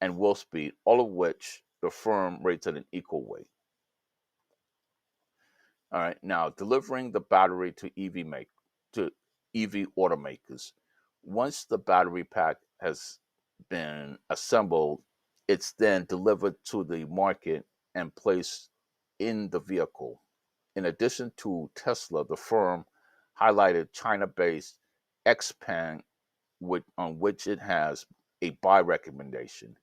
and Wolfspeed, all of which the firm rates at an equal weight. All right, now delivering the battery to EV automakers. Once the battery pack has been assembled, it's then delivered to the market and placed in the vehicle. In addition to Tesla, the firm highlighted China-based Xpeng, on which it has a buy recommendation.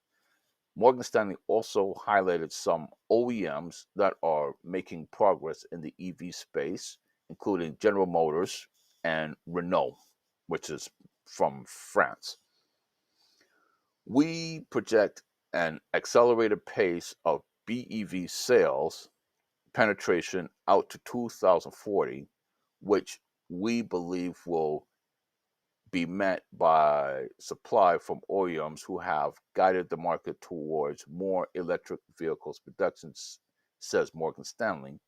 Morgan Stanley also highlighted some OEMs that are making progress in the EV space, including General Motors and Renault, which is from France. We project an accelerated pace of BEV sales penetration out to 2040, which we believe will be met by supply from OEMs who have guided the market towards more electric vehicles production, says Morgan Stanley.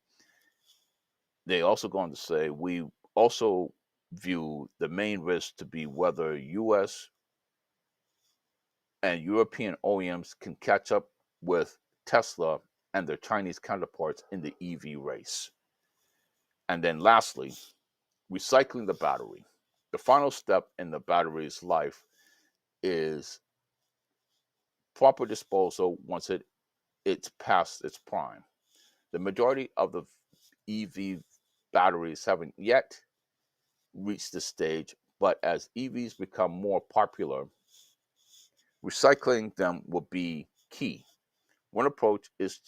They also go on to say, we also view the main risk to be whether US and European OEMs can catch up with Tesla and their Chinese counterparts in the EV race. And then lastly, recycling the battery. The final step in the battery's life is proper disposal once it's past its prime. The majority of the EV batteries haven't yet reached this stage, but as EVs become more popular, recycling them will be key. One approach is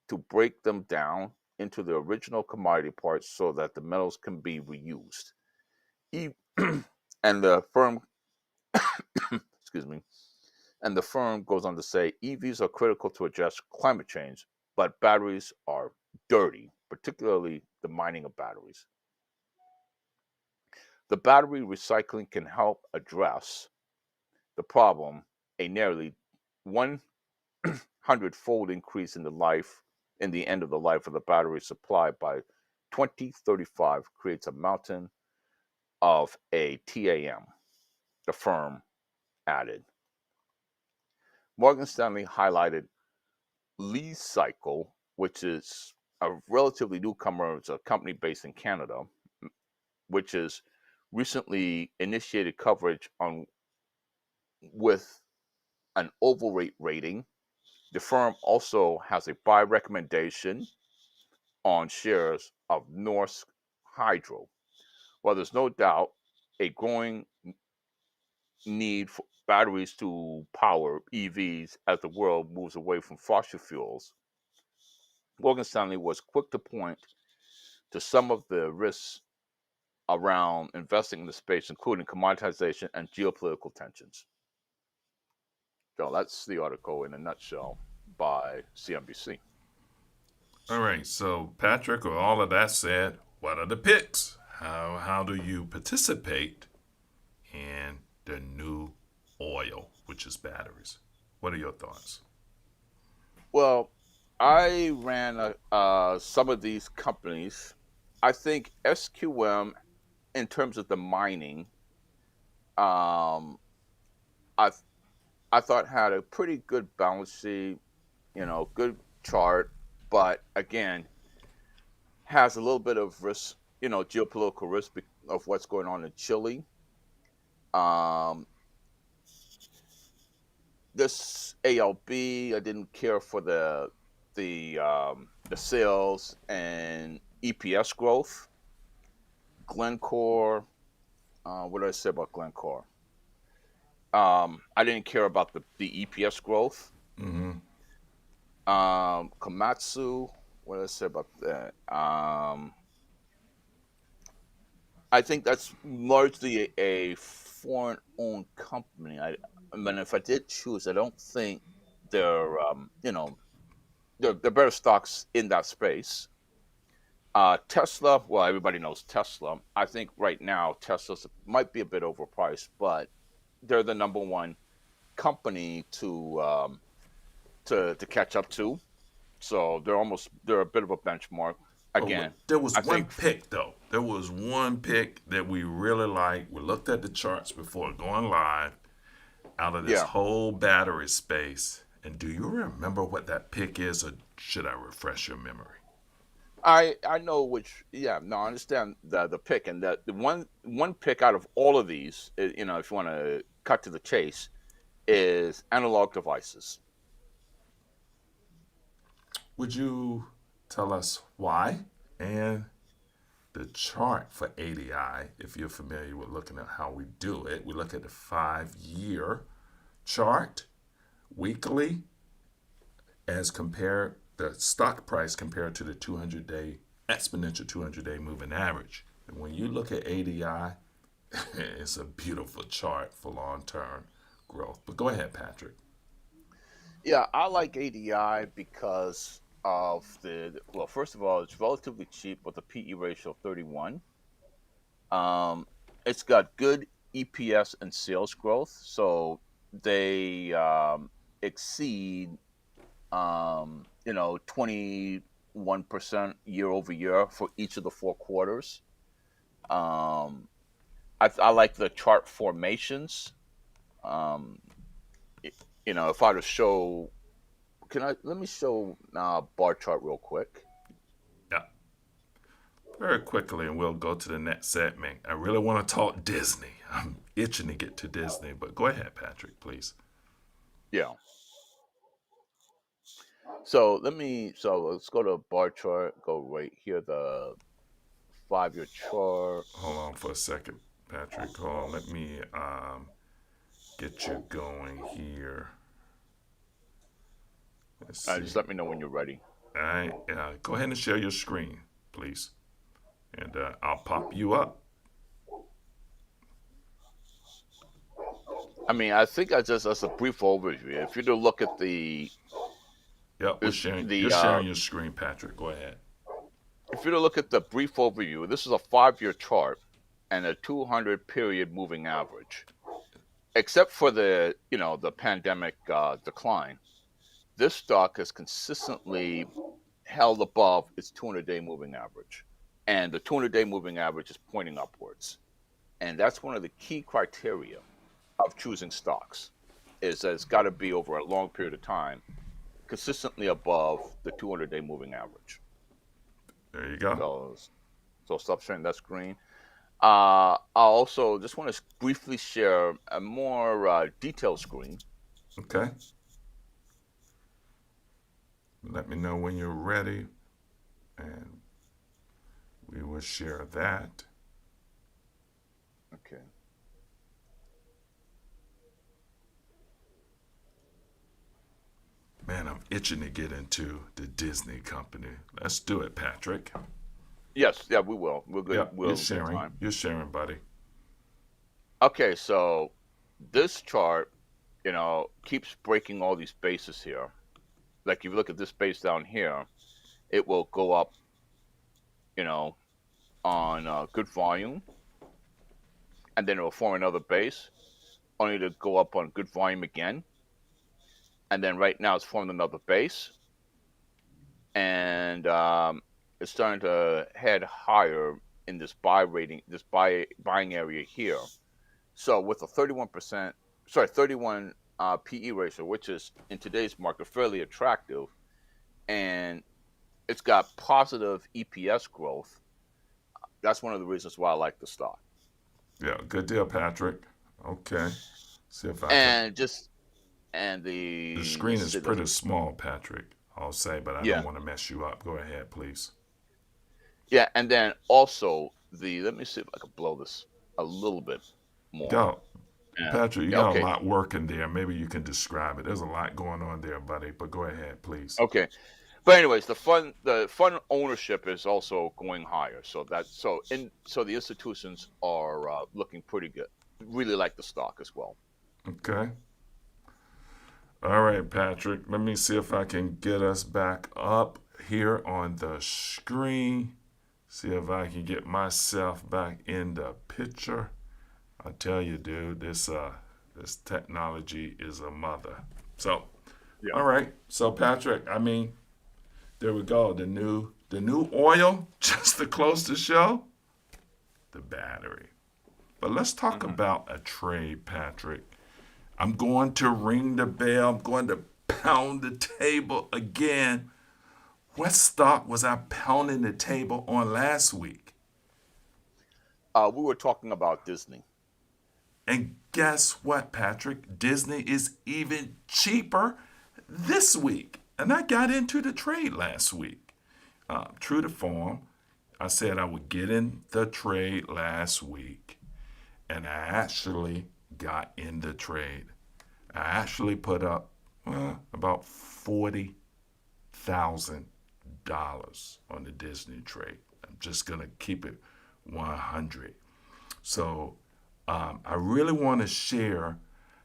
to break them down into the original commodity parts so that the metals can be reused. And the firm, excuse me, and the firm goes on to say EVs are critical to address climate change, but batteries are dirty, particularly the mining of batteries. The battery recycling can help address the problem. A nearly 100-fold increase in the end of the life of the battery supply by 2035 creates a mountain of a TAM, the firm added. Morgan Stanley highlighted Cycle, which is a relatively newcomer. It's a company based in Canada, which has recently initiated coverage with an overweight rating. The firm also has a buy recommendation on shares of Norsk Hydro. While there's no doubt a growing need for batteries to power EVs as the world moves away from fossil fuels, Morgan Stanley was quick to point to some of the risks around investing in the space, including commoditization and geopolitical tensions. So that's the article in a nutshell by CNBC. All right, so Patrick, with all of that said, what are the picks? How do you participate in the new oil, which is batteries? What are your thoughts? Well, I ran some of these companies. I think SQM, in terms of the mining, um, I I thought had a pretty good balance sheet, good chart, but again has a little bit of risk, geopolitical risk of what's going on in Chile. Um, this ALB, I didn't care for the the sales and EPS growth, Glencore. What did I say about Glencore? I didn't care about the EPS growth. Mm-hmm. Komatsu. What did I say about that? I think that's largely a foreign-owned company. I mean, if I did choose, I don't think they're they're better stocks in that space. Tesla, well, everybody knows Tesla. I think right now Tesla might be a bit overpriced, but they're the number one company to catch up to. So they're a bit of a benchmark. Oh, Again, there was I one think pick though. There was one pick that we really liked. We looked at the charts before going live out of this yeah, whole battery space. And do you remember what that pick is, or should I refresh your memory? I know which. Yeah, no, I understand the pick, and the one pick out of all of these, if you want to cut to the chase, is analog devices. Would you tell us why? And the chart for ADI, if you're familiar with looking at how we do it, we look at the 5 year chart weekly as compared the stock price compared to the 200-day exponential 200-day moving average. And when you look at ADI, it's a beautiful chart for long-term growth. But go ahead, Patrick. Yeah, I like ADI because of well, first of all, it's relatively cheap with a PE ratio of 31. Um, it's got good EPS and sales growth, so they exceed 21% year over year for each of the 4 quarters. Um, I like the chart formations. Um, if I were to show, let me show bar chart real quick. Yeah. Very quickly, and we'll go to the next segment. I really want to talk Disney. I'm itching to get to Disney, but go ahead, Patrick, please. Yeah. So let's go to bar chart. Go right here, the 5 year chart. Hold on for a second, Patrick. Hold on. Let me get you going here. Let's see. Just let me know when you're ready. All right. Go ahead and share your screen, please, and I'll pop you up. I mean, I think as a brief overview, if you to look at Yep, we're sharing. You're the sharing your screen, Patrick. Go ahead. if you to look at the brief overview, this is a 5 year chart and a 200 period moving average. Except for the pandemic decline, this stock has consistently held above its 200-day moving average, and the 200-day moving average is pointing upwards, and that's one of the key criteria of choosing stocks, is that it's got to be over a long period of time consistently above the 200-day moving average. There you go. So stop sharing that screen. I also just want to briefly share a more detailed screen. Okay. Let me know when you're ready, and we will share that. Okay. Man, I'm itching to get into the Disney company. Let's do it, Patrick. Yes, yeah, we will. We're good. Yep, We'll you're get sharing. time. You're sharing, buddy. Okay, so this chart, keeps breaking all these bases here. Like if you look at this base down here, it will go up, on good volume, and then it will form another base, only to go up on good volume again. And then right now it's formed another base, and it's starting to head higher in this buying area here. So with a 31 PE ratio, which is in today's market fairly attractive, and it's got positive EPS growth. That's one of the reasons why I like the stock. Yeah, good deal, Patrick. Okay. See if I can. And just and The the screen let's is see, pretty small, Patrick. I'll say, but I Yeah. don't want to mess you up. Go ahead, please. Yeah, and then also let me see if I can blow this a little bit more. Go. Yeah. Patrick, you Yeah, got okay. a lot working there. Maybe you can describe it. There's a lot going on there, buddy, but go ahead, please. Okay. But anyways, the fund ownership is also going higher. So the institutions are looking pretty good. Really like the stock as well. Okay. All right, Patrick. Let me see if I can get us back up here on the screen. See if I can get myself back in the picture. I tell you, dude, this technology is a mother. So, Yeah. all right. So, Patrick, I mean, there we go. The new oil, just to close the show, the battery. But let's talk about a trade, Patrick. I'm going to ring the bell. I'm going to pound the table again. What stock was I pounding the table on last week? We were talking about Disney. And guess what, Patrick? Disney is even cheaper this week. And I got into the trade last week. True to form, I said I would get in the trade last week. And I actually got in the trade. I actually put up about $40,000 on the Disney trade. I'm just going to keep it 100. So I really want to share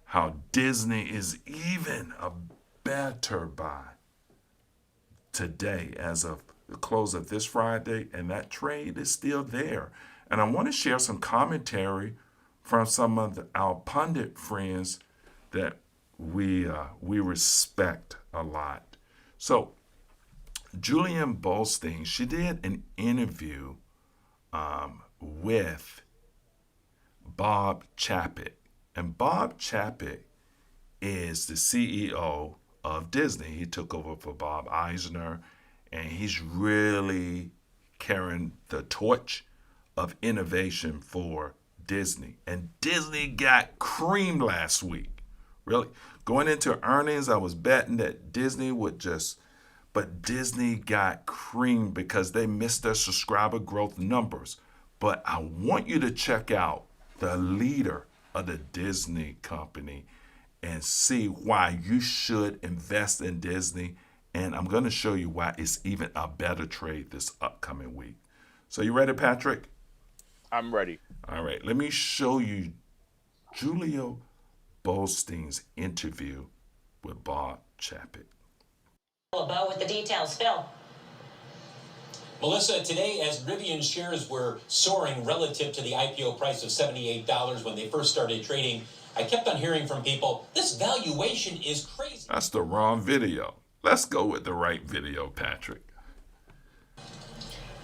how Disney is even a better buy today as of the close of this Friday, and that trade is still there. And I want to share some commentary from some of our pundit friends that we respect a lot. So Julian Bolstein, she did an interview with Bob Chapek. And Bob Chapek is the CEO of Disney. He took over for Bob Eisner, and he's really carrying the torch of innovation for Disney. And Disney got creamed last week. Really. Going into earnings, I was betting that Disney would but Disney got creamed because they missed their subscriber growth numbers. But I want you to check out the leader of the Disney company and see why you should invest in Disney. And I'm going to show you why it's even a better trade this upcoming week. So you ready, Patrick? I'm ready. All right. Let me show you Julio Bolstein's interview with Bob Chapek. About with the details, Phil. Melissa, today as Rivian shares were soaring relative to the IPO price of $78 when they first started trading, I kept on hearing from people, this valuation is crazy. That's the wrong video. Let's go with the right video, Patrick.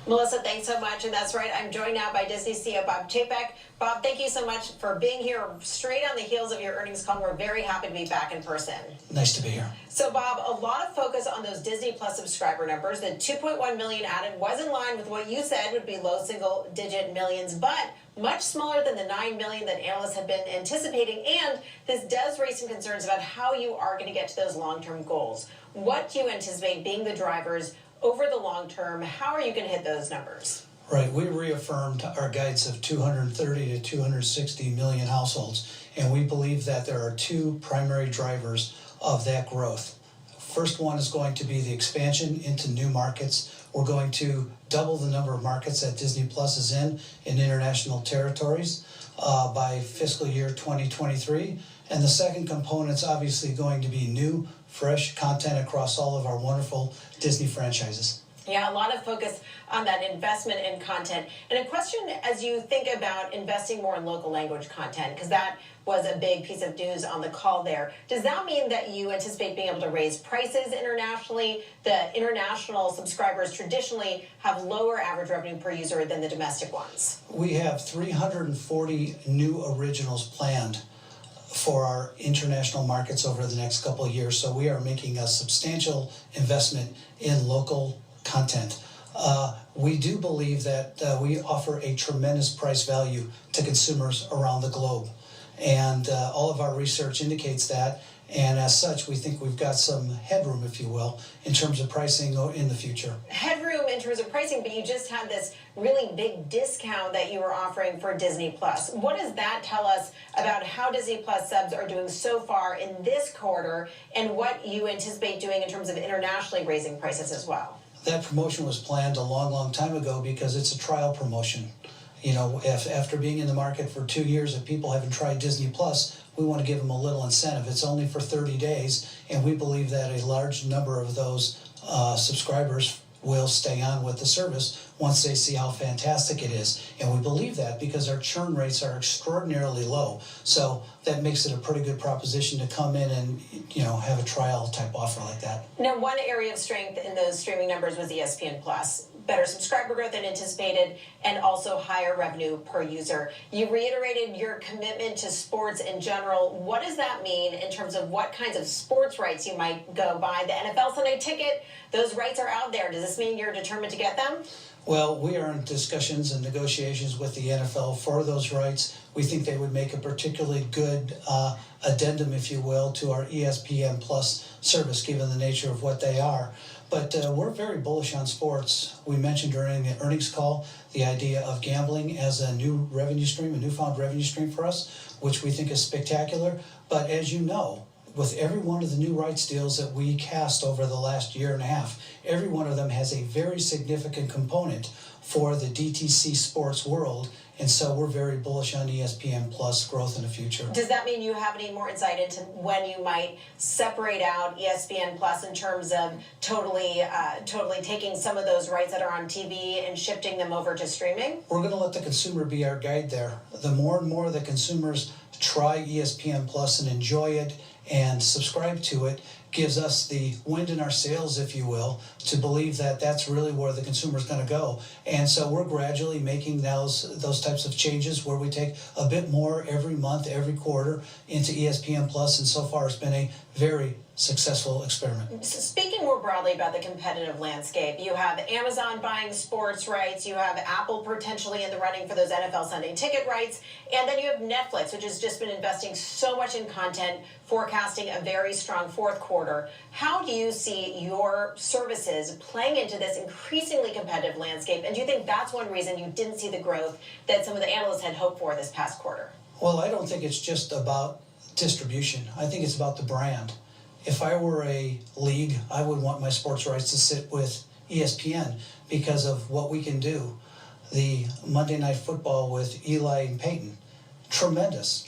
Melissa, thanks so much. And that's right. I'm joined now by Disney CEO Bob Chapek. Bob, thank you so much for being here straight on the heels of your earnings call. We're very happy to be back in person. Nice to be here. So, Bob, a lot of focus on those Disney Plus subscriber numbers. The 2.1 million added was in line with what you said would be low single-digit millions, but much smaller than the 9 million that analysts had been anticipating. And this does raise some concerns about how you are going to get to those long-term goals. What do you anticipate being the drivers over the long term? How are you going to hit those numbers? Right. We reaffirmed our guides of 230 to 260 million households, and we believe that there are two primary drivers of that growth. First one is going to be the expansion into new markets. We're going to double the number of markets that Disney Plus is in international territories by fiscal year 2023. And the second component is obviously going to be new, fresh content across all of our wonderful Disney franchises. Yeah, a lot of focus on that investment in content. And a question as you think about investing more in local language content, because that was a big piece of news on the call there. Does that mean that you anticipate being able to raise prices internationally? The international subscribers traditionally have lower average revenue per user than the domestic ones. We have 340 new originals planned for our international markets over the next couple of years. So we are making a substantial investment in local content. We do believe that we offer a tremendous price value to consumers around the globe. And all of our research indicates that. And as such, we think we've got some headroom, if you will, in terms of pricing in the future. Headroom in terms of pricing, but you just had this really big discount that you were offering for Disney Plus. What does that tell us about how Disney Plus subs are doing so far in this quarter, and what you anticipate doing in terms of internationally raising prices as well? That promotion was planned a long, long time ago because it's a trial promotion. You know, if after being in the market for 2 years, if people haven't tried Disney Plus, we want to give them a little incentive. It's only for 30 days, and we believe that a large number of those subscribers will stay on with the service once they see how fantastic it is. And we believe that because our churn rates are extraordinarily low. So that makes it a pretty good proposition to come in and, you know, have a trial type offer like that. Now, one area of strength in those streaming numbers was ESPN Plus. Better subscriber growth than anticipated, and also higher revenue per user. You reiterated your commitment to sports in general. What does that mean in terms of what kinds of sports rights you might go buy? The NFL Sunday Ticket, those rights are out there. Does this mean you're determined to get them? Well, we are in discussions and negotiations with the NFL for those rights. We think they would make a particularly good addendum, if you will, to our ESPN Plus service, given the nature of what they are. But we're very bullish on sports. We mentioned during the earnings call the idea of gambling as a new revenue stream, a newfound revenue stream for us, which we think is spectacular. But as you know, with every one of the new rights deals that we cast over the last year and a half, every one of them has a very significant component for the DTC sports world. And so we're very bullish on ESPN Plus growth in the future. Does that mean you have any more insight into when you might separate out ESPN Plus in terms of totally taking some of those rights that are on TV and shifting them over to streaming? We're going to let the consumer be our guide there. The more and more the consumers try ESPN Plus and enjoy it and subscribe to it, gives us the wind in our sails, if you will, to believe that that's really where the consumer is going to go. And so we're gradually making those types of changes where we take a bit more every month, every quarter into ESPN Plus, and so far it's been a very successful experiment. So speaking more broadly about the competitive landscape, you have Amazon buying sports rights, you have Apple potentially in the running for those NFL Sunday Ticket rights, and then you have Netflix, which has just been investing so much in content, forecasting a very strong fourth quarter. How do you see your services playing into this increasingly competitive landscape, and do you think that's one reason you didn't see the growth that some of the analysts had hoped for this past quarter? Well, I don't think it's just about distribution. I think it's about the brand. If I were a league, I would want my sports rights to sit with ESPN because of what we can do. The Monday Night Football with Eli and Peyton, tremendous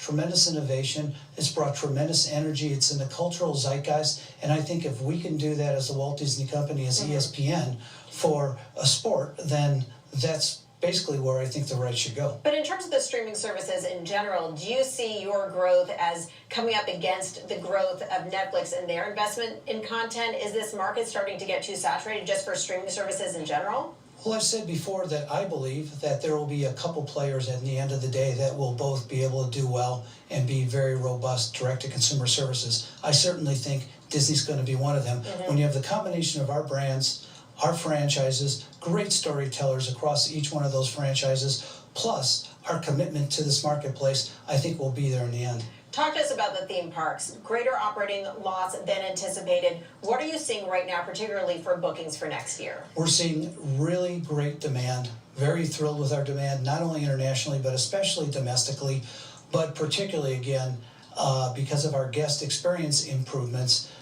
innovation. It's brought tremendous energy. It's in the cultural zeitgeist. And I think if we can do that as the Walt Disney Company, as ESPN, for a sport, then that's basically where I think the rights should go. But in terms of the streaming services in general, do you see your growth as coming up against the growth of Netflix and their investment in content? Is this market starting to get too saturated just for streaming services in general? Well, I've said before that I believe that there will be a couple players at the end of the day that will both be able to do well and be very robust direct-to-consumer services. I certainly think Disney's going to be one of them. When you have the combination of our brands, our franchises, great storytellers across each one of those franchises, plus our commitment to this marketplace, I think we'll be there in the end. Talk to us about the theme parks. Greater operating loss than anticipated. What are you seeing right now, particularly for bookings for next year? We're seeing really great demand. Very thrilled with our demand, not only internationally, but especially domestically, but particularly, again, because of our guest experience improvements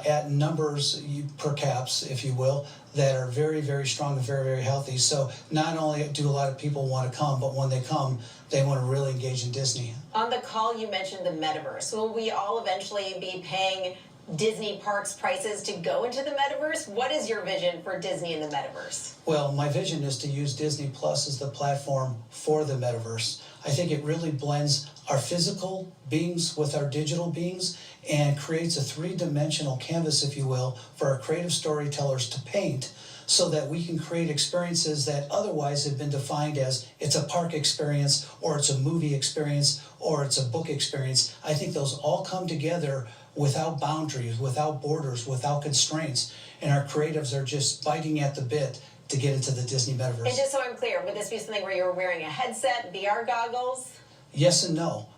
at numbers per caps, if you will, that are very, very strong and very, very healthy. So not only do a lot of people want to come, but when they come, they want to really engage in Disney. On the call, you mentioned the Metaverse. Will we all eventually be paying Disney parks prices to go into the Metaverse? What is your vision for Disney in the Metaverse? Well, my vision is to use Disney Plus as the platform for the Metaverse. I think it really blends our physical beings with our digital beings and creates a three-dimensional canvas, if you will, for our creative storytellers to paint so that we can create experiences that otherwise have been defined as it's a park experience or it's a movie experience or it's a book experience. I think those all come together without boundaries, without borders, without constraints, and our creatives are just biting at the bit to get into the Disney Metaverse. And just so I'm clear, would this be something where you're wearing a headset, VR goggles? Yes and no.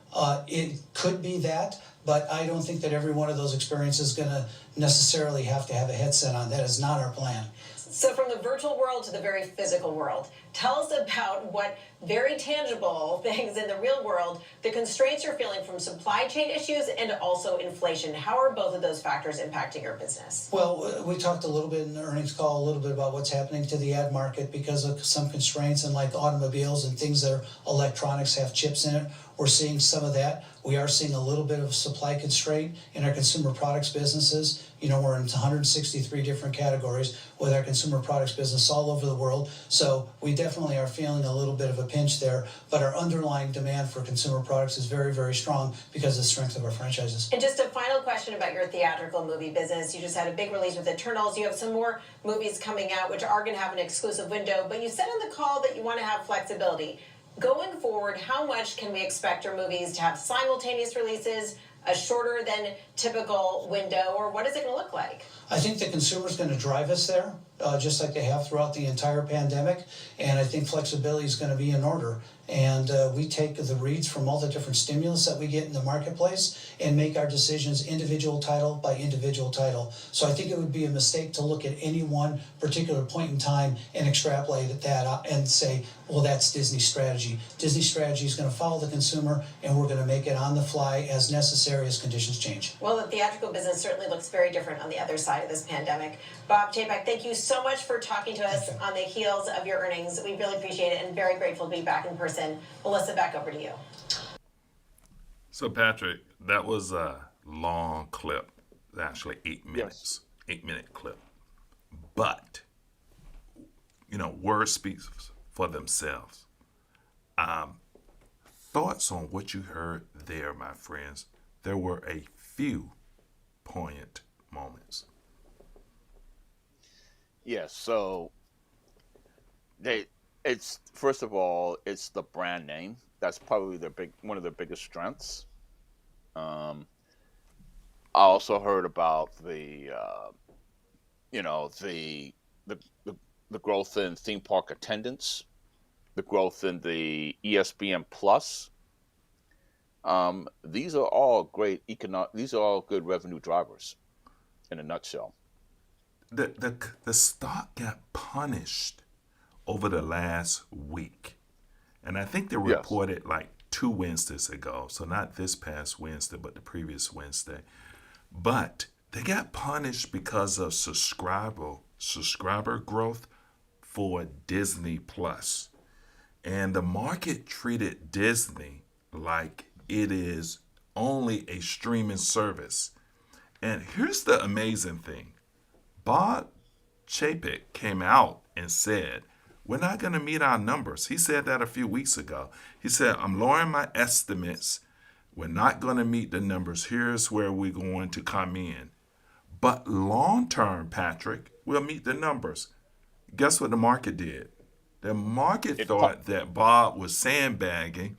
It could be that, but I don't think that every one of those experiences is going to necessarily have to have a headset on. That is not our plan. So from the virtual world to the very physical world, tell us about what very tangible things in the real world, the constraints you're feeling from supply chain issues and also inflation. How are both of those factors impacting your business? Well, we talked a little bit in the earnings call, a little bit about what's happening to the ad market because of some constraints and like automobiles and things that are electronics have chips in it. We're seeing some of that. We are seeing a little bit of supply constraint in our consumer products businesses. You know, we're in 163 different categories with our consumer products business all over the world. So we definitely are feeling a little bit of a pinch there, but our underlying demand for consumer products is very, very strong because of the strength of our franchises. And just a final question about your theatrical movie business. You just had a big release with Eternals. You have some more movies coming out which are going to have an exclusive window, but you said on the call that you want to have flexibility. Going forward, how much can we expect your movies to have simultaneous releases, a shorter than typical window, or what is it going to look like? I think the consumer's going to drive us there, just like they have throughout the entire pandemic, and I think flexibility is going to be in order. And we take the reads from all the different stimulus that we get in the marketplace and make our decisions individual title by individual title. So I think it would be a mistake to look at any one particular point in time and extrapolate at that and say, well, that's Disney's strategy. Disney's strategy is going to follow the consumer, and we're going to make it on the fly as necessary as conditions change. Well, the theatrical business certainly looks very different on the other side of this pandemic. Bob Chapek, thank you so much for talking to us on the heels of your earnings. We really appreciate it and very grateful to be back in person. Melissa, back over to you. So, Patrick, that was a long clip, actually 8 minutes, Yes. 8-minute clip. But, you know, words speak for themselves. Thoughts on what you heard there, my friends. There were a few poignant moments. Yes. So it's first of all, it's the brand name. That's probably one of their biggest strengths. I also heard about the the growth in theme park attendance, the growth in the ESPN Plus. These are all great These are all good revenue drivers, in a nutshell. The stock got punished over the last week. And I think they Yes. reported like 2 Wednesdays ago. So not this past Wednesday, but the previous Wednesday. But they got punished because of subscriber growth for Disney Plus. And the market treated Disney like it is only a streaming service. And here's the amazing thing. Bob Chapek came out and said, we're not going to meet our numbers. He said that a few weeks ago. He said, I'm lowering my estimates. We're not going to meet the numbers. Here's where we're going to come in. But long term, Patrick, we'll meet the numbers. Guess what the market did? The market thought that Bob was sandbagging,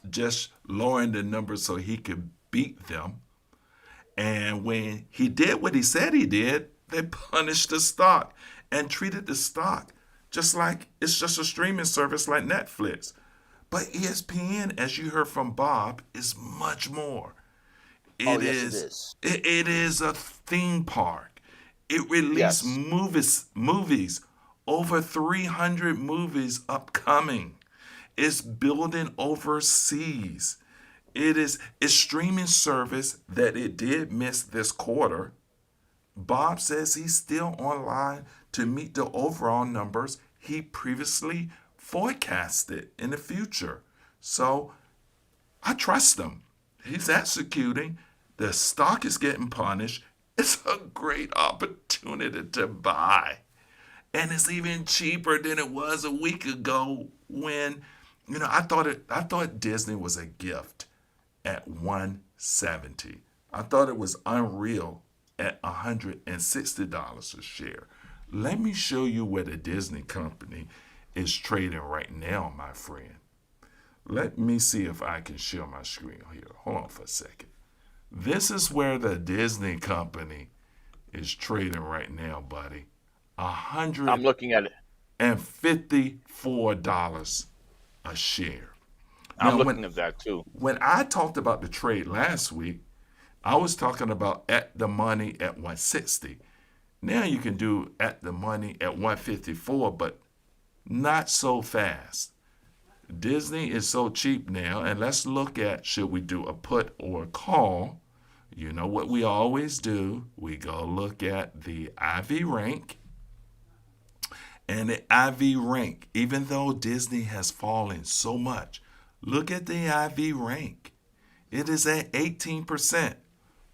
just lowering the numbers so he could beat them. And when he did what he said he did, they punished the stock and treated the stock just like it's just a streaming service like Netflix. But ESPN, as you heard from Bob, is much more. Yes, it is. It is a theme park. It released Yes. movies, over 300 movies upcoming. It's building overseas. It's streaming service that it did miss this quarter. Bob says he's still online to meet the overall numbers he previously forecasted in the future. So I trust him. He's executing. The stock is getting punished. It's a great opportunity to buy. And it's even cheaper than it was a week ago when, I thought Disney was a gift at $170. I thought it was unreal at $160 a share. Let me show you where the Disney company is trading right now, my friend. Let me see if I can share my screen here. Hold on for a second. This is where the Disney company is trading right now, buddy. I'm looking at it. $154 a share. I'm Now, looking at that too. When I talked about the trade last week, I was talking about at the money at 160. Now you can do at the money at 154, but not so fast. Disney is so cheap now, and let's look at, should we do a put or a call? You know what we always do. We go look at the IV rank. And the IV rank, even though Disney has fallen so much, look at the IV rank. It is at 18%,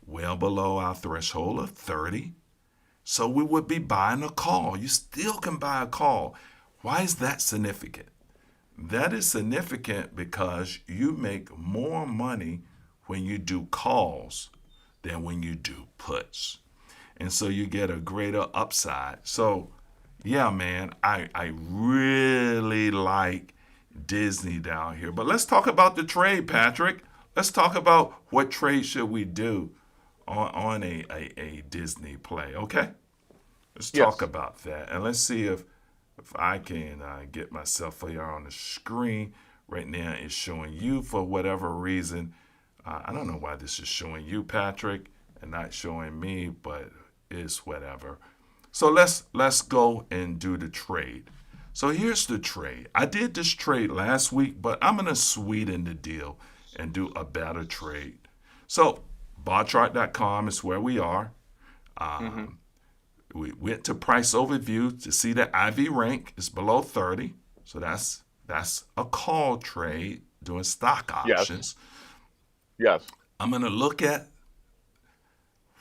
well below our threshold of 30. So we would be buying a call. You still can buy a call. Why is that significant? That is significant because you make more money when you do calls than when you do puts. And so you get a greater upside. So yeah, man, I really like Disney down here. But let's talk about the trade, Patrick. Let's talk about what trade should we do on a Disney play, okay? Let's talk Yes. about that. And let's see if I can get myself here on the screen. Right now it's showing you for whatever reason. I don't know why this is showing you, Patrick, and not showing me, but it's whatever. So let's go and do the trade. So here's the trade. I did this trade last week, but I'm going to sweeten the deal and do a better trade. So barchart.com is where we are. We went to price overview to see that IV rank is below 30. So that's a call trade doing stock Yes. options. Yes. I'm going to look at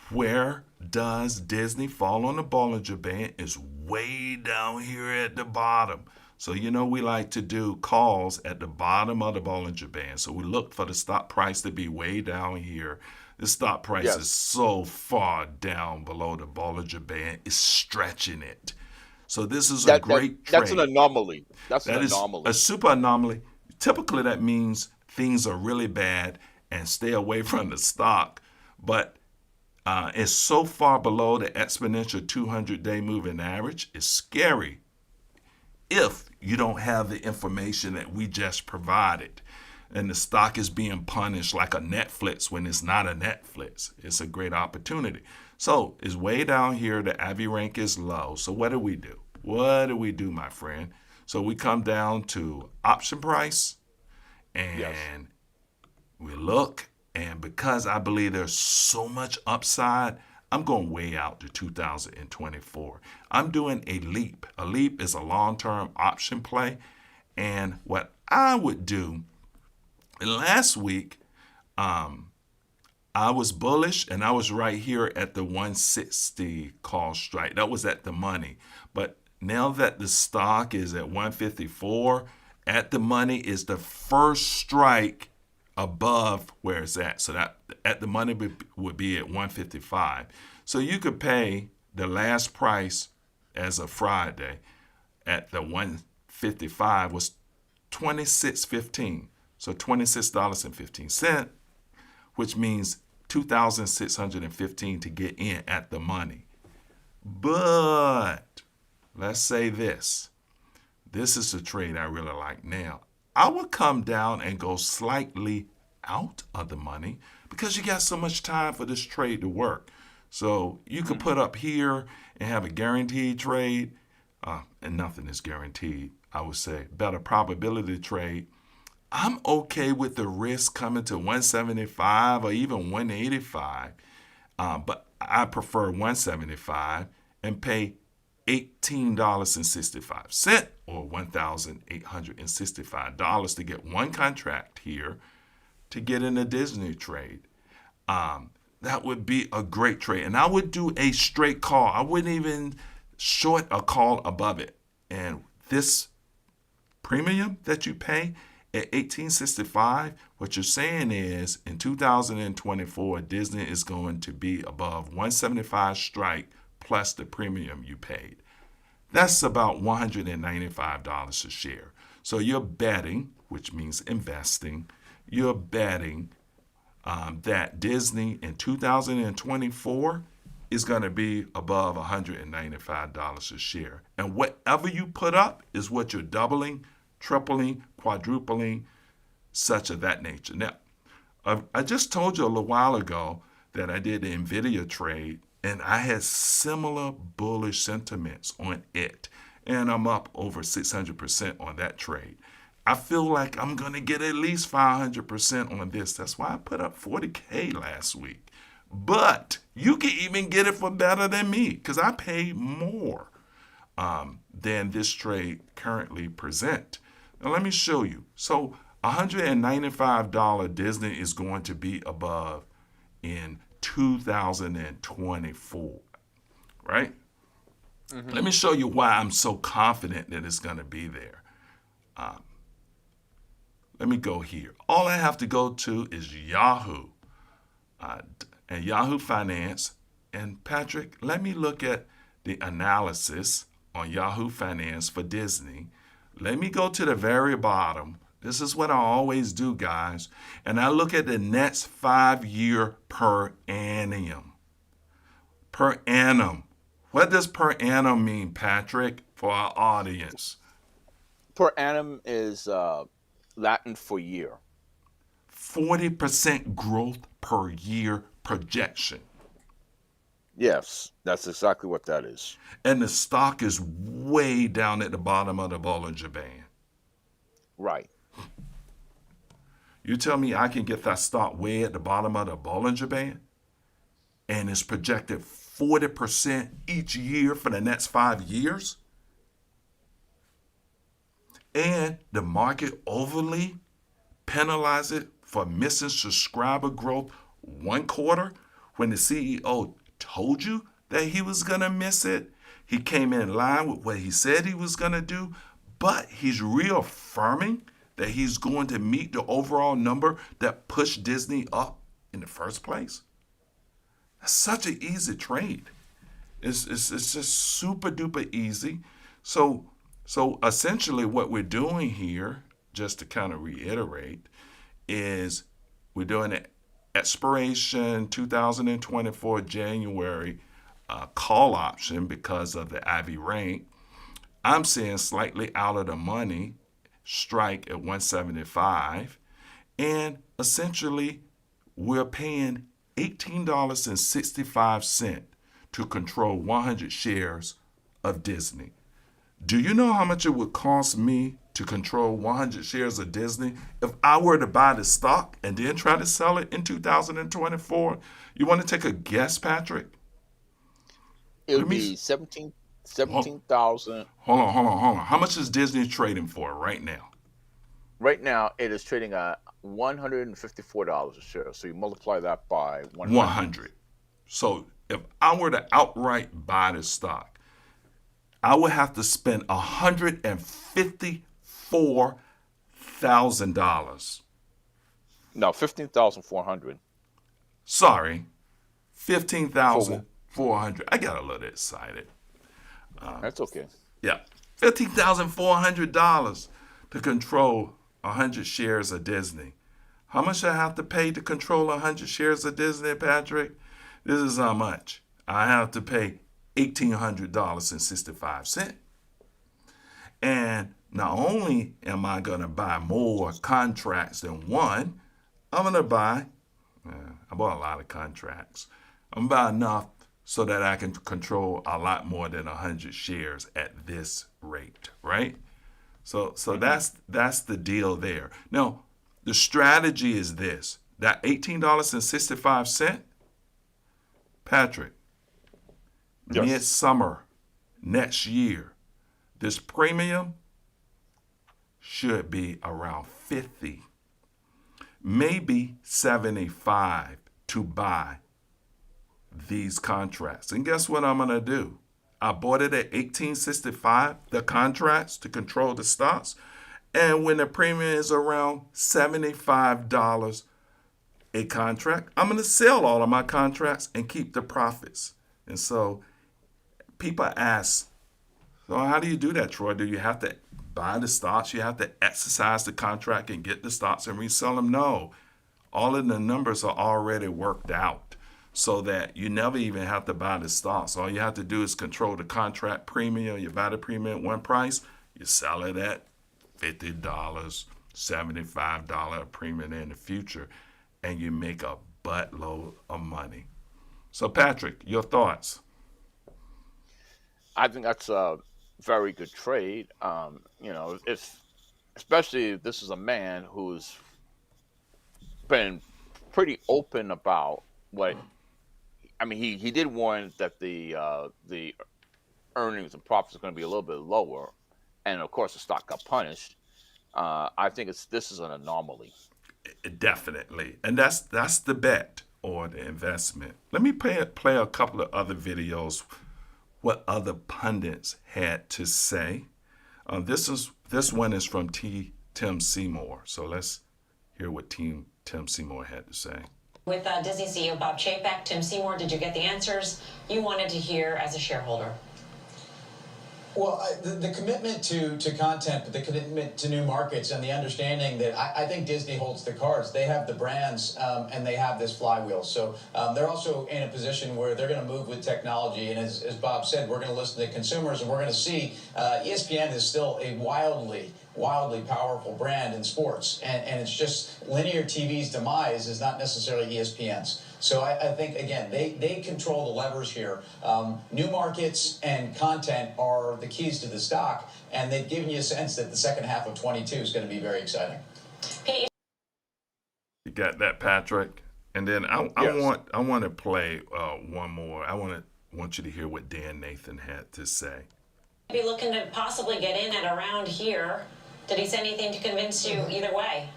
where does Disney fall on the Bollinger Band. Is way down here at the bottom. So you know we like to do calls at the bottom of the Bollinger Band. So we look for the stop price to be way down here. The stop price Yes. is so far down below the Bollinger Band, it's stretching it. So this is a great trade. That's an anomaly. That's That an is anomaly. a super anomaly. Typically, that means things are really bad and stay away from the stock. But it's so far below the exponential 200-day moving average. It's scary if you don't have the information that we just provided. And the stock is being punished like a Netflix when it's not a Netflix. It's a great opportunity. So it's way down here. The IV rank is low. So what do we do? What do we do, my friend? So we come down to option price and Yes. we look. And because I believe there's so much upside, I'm going way out to 2024. I'm doing a leap. A leap is a long-term option play. And what I would do, last week, I was bullish and I was right here at the 160 call strike. That was at the money. But now that the stock is at 154, at the money is the first strike above where it's at. So that at the money would be at 155. So you could pay the last price as of Friday at the 155 was $26.15. So $26.15, which means $2,615 to get in at the money. But let's say this. This is the trade I really like now. I would come down and go slightly out of the money because you got so much time for this trade to work. So you could put up here and have a guaranteed trade, and nothing is guaranteed. I would say better probability trade. I'm okay with the risk coming to 175 or even 185, but I prefer 175 and pay $18.65 or $1,865 to get one contract here to get in a Disney trade. That would be a great trade. And I would do a straight call. I wouldn't even short a call above it. And this premium that you pay at $18.65, what you're saying is in 2024, Disney is going to be above 175 strike plus the premium you paid. That's about $195 a share. So you're betting, which means investing, you're betting that Disney in 2024 is going to be above $195 a share. And whatever you put up is what you're doubling, tripling, quadrupling, such of that nature. Now, I just told you a little while ago that I did the Nvidia trade, and I had similar bullish sentiments on it. And I'm up over 600% on that trade. I feel like I'm going to get at least 500% on this. That's why I put up 40K last week. But you can even get it for better than me because I pay more than this trade currently present. Now let me show you. So $195 Disney is going to be above in 2024, right? Let me show you why I'm so confident that it's going to be there. Let me go here. All I have to go to is Yahoo and Yahoo Finance. And Patrick, let me look at the analysis on Yahoo Finance for Disney. Let me go to the very bottom. This is what I always do, guys. And I look at the next 5-year per annum. Per annum. What does per annum mean, Patrick, for our audience? Per annum is Latin for year. 40% growth per year projection. Yes, that's exactly what that is. And the stock is way down at the bottom of the Bollinger Band. Right. You tell me I can get that stock way at the bottom of the Bollinger Band? And it's projected 40% each year for the next 5 years? And the market overly penalize it for missing subscriber growth 1 quarter when the CEO told you that he was going to miss it. He came in line with what he said he was going to do, but he's reaffirming that he's going to meet the overall number that pushed Disney up in the first place. That's such an easy trade. It's just super duper easy. So essentially what we're doing here, just to kind of reiterate, is we're doing an expiration 2024 January call option because of the Ivy rank. I'm saying slightly out of the money, strike at 175, and essentially we're paying $18.65 to control 100 shares of Disney. Do you know how much it would cost me to control 100 shares of Disney if I were to buy the stock and then try to sell it in 2024? You want to take a guess, Patrick? It would be 17,000. Hold on. How much is Disney trading for right now? Right now, it is trading at $154 a share. So you multiply that by 100. So if I were to outright buy the stock, I would have to spend $154,000. No, 15,400. Sorry, 15,400. I got a little excited. That's okay. Yeah, $15,400 to control 100 shares of Disney. How much I have to pay to control 100 shares of Disney, Patrick? This is how much. I have to pay $1,800.65. And not only am I going to buy more contracts than one, I'm going to buy, I bought a lot of contracts. I'm going to buy enough so that I can control a lot more than 100 shares at this rate, right? So that's the deal there. Now, the strategy is this. That $18.65, Patrick, Yes. Midsummer next year, this premium should be around 50, maybe 75 to buy these contracts. And guess what I'm going to do? I bought it at $18.65, the contracts to control the stocks. And when the premium is around $75 a contract, I'm going to sell all of my contracts and keep the profits. And so people ask, so how do you do that, Troy? Do you have to buy the stocks? You have to exercise the contract and get the stocks and resell them? No. All of the numbers are already worked out so that you never even have to buy the stocks. All you have to do is control the contract premium. You buy the premium at one price, you sell it at $50, $75 premium in the future, and you make a buttload of money. So, Patrick, your thoughts? I think that's a very good trade. If especially if this is a man who's been pretty open about what. I mean, he did warn that the earnings and profits are going to be a little bit lower, and of course the stock got punished. I think this is an anomaly. Definitely, and that's the bet or the investment. Let me play a couple of other videos. What other pundits had to say. This one is from Tim Seymour. So let's hear what Tim Seymour had to say. With Disney CEO Bob Chapek, Tim Seymour, did you get the answers you wanted to hear as a shareholder? Well, the commitment to content, but the commitment to new markets and the understanding that I think Disney holds the cards. They have the brands and they have this flywheel. So they're also in a position where they're going to move with technology. And as Bob said, we're going to listen to consumers and we're going to see ESPN is still a wildly powerful brand in sports. And it's just linear TV's demise is not necessarily ESPN's. So I think, again, they control the levers here. New markets and content are the keys to the stock, and they've given you a sense that the second half of 22 is going to be very exciting. You got that, Patrick? And then I want to play one more. I want you to hear what Dan Nathan had to say. Be looking to possibly get in at around here. Did he say anything to convince you either way?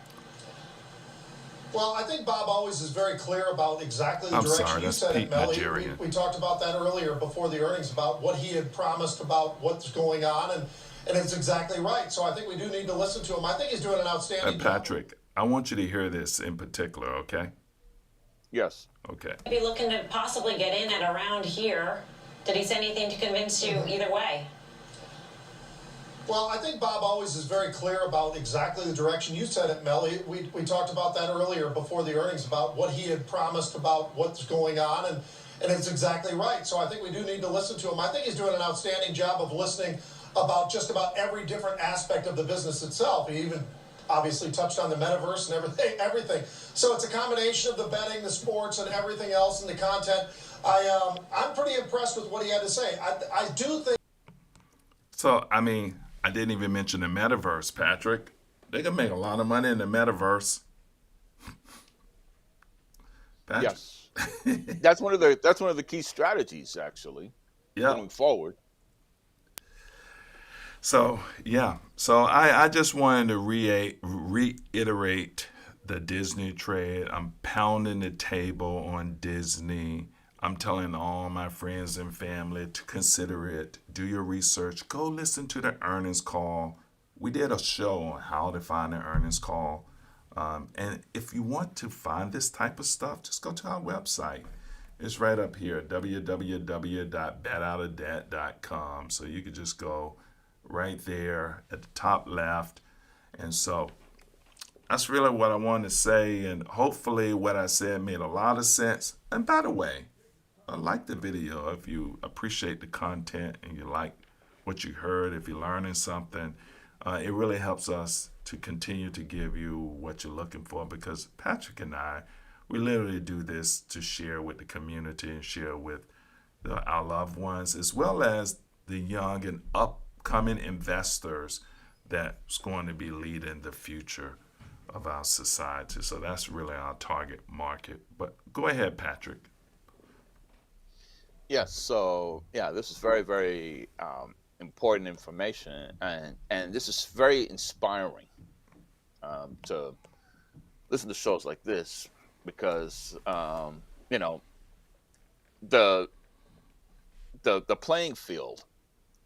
Well, I think Bob always is very clear about exactly the direction you said it, Melly. We talked about that earlier before the earnings about what he had promised about what's going on, and it's exactly right. So I think we do need to listen to him. I think he's doing an outstanding job. Patrick, I want you to hear this in particular, okay? Yes. Okay. Be looking to possibly get in at around here. Did he say anything to convince you either way? Well, I think Bob always is very clear about exactly the direction you said it, Melly. We talked about that earlier before the earnings about what he had promised about what's going on, and it's exactly right. So I think we do need to listen to him. I think he's doing an outstanding job of listening about just about every different aspect of the business itself. He even obviously touched on the metaverse and everything. So it's a combination of the betting, the sports, and everything else, and the content. I'm pretty impressed with what he had to say. I do think. So, I mean, I didn't even mention the metaverse, Patrick. They can make a lot of money in the metaverse. Patrick? Yes, that's one of the key strategies actually. Going forward. So I just wanted to reiterate the Disney trade. I'm pounding the table on Disney. I'm telling all my friends and family to consider it. Do your research. Go listen to the earnings call. We did a show on how to find an earnings call. And if you want to find this type of stuff, just go to our website. It's right up here, www.betoutofdebt.com. So you could just go right there at the top left. And so that's really what I wanted to say. And hopefully what I said made a lot of sense. And by the way, like the video if you appreciate the content and you like what you heard, if you're learning something. It really helps us to continue to give you what you're looking for, because Patrick and I, we literally do this to share with the community and share with our loved ones, as well as the young and upcoming investors that's going to be leading the future of our society. So that's really our target market. But go ahead, Patrick. Yes. So this is very, very important information, and this is very inspiring to listen to shows like this, because the playing field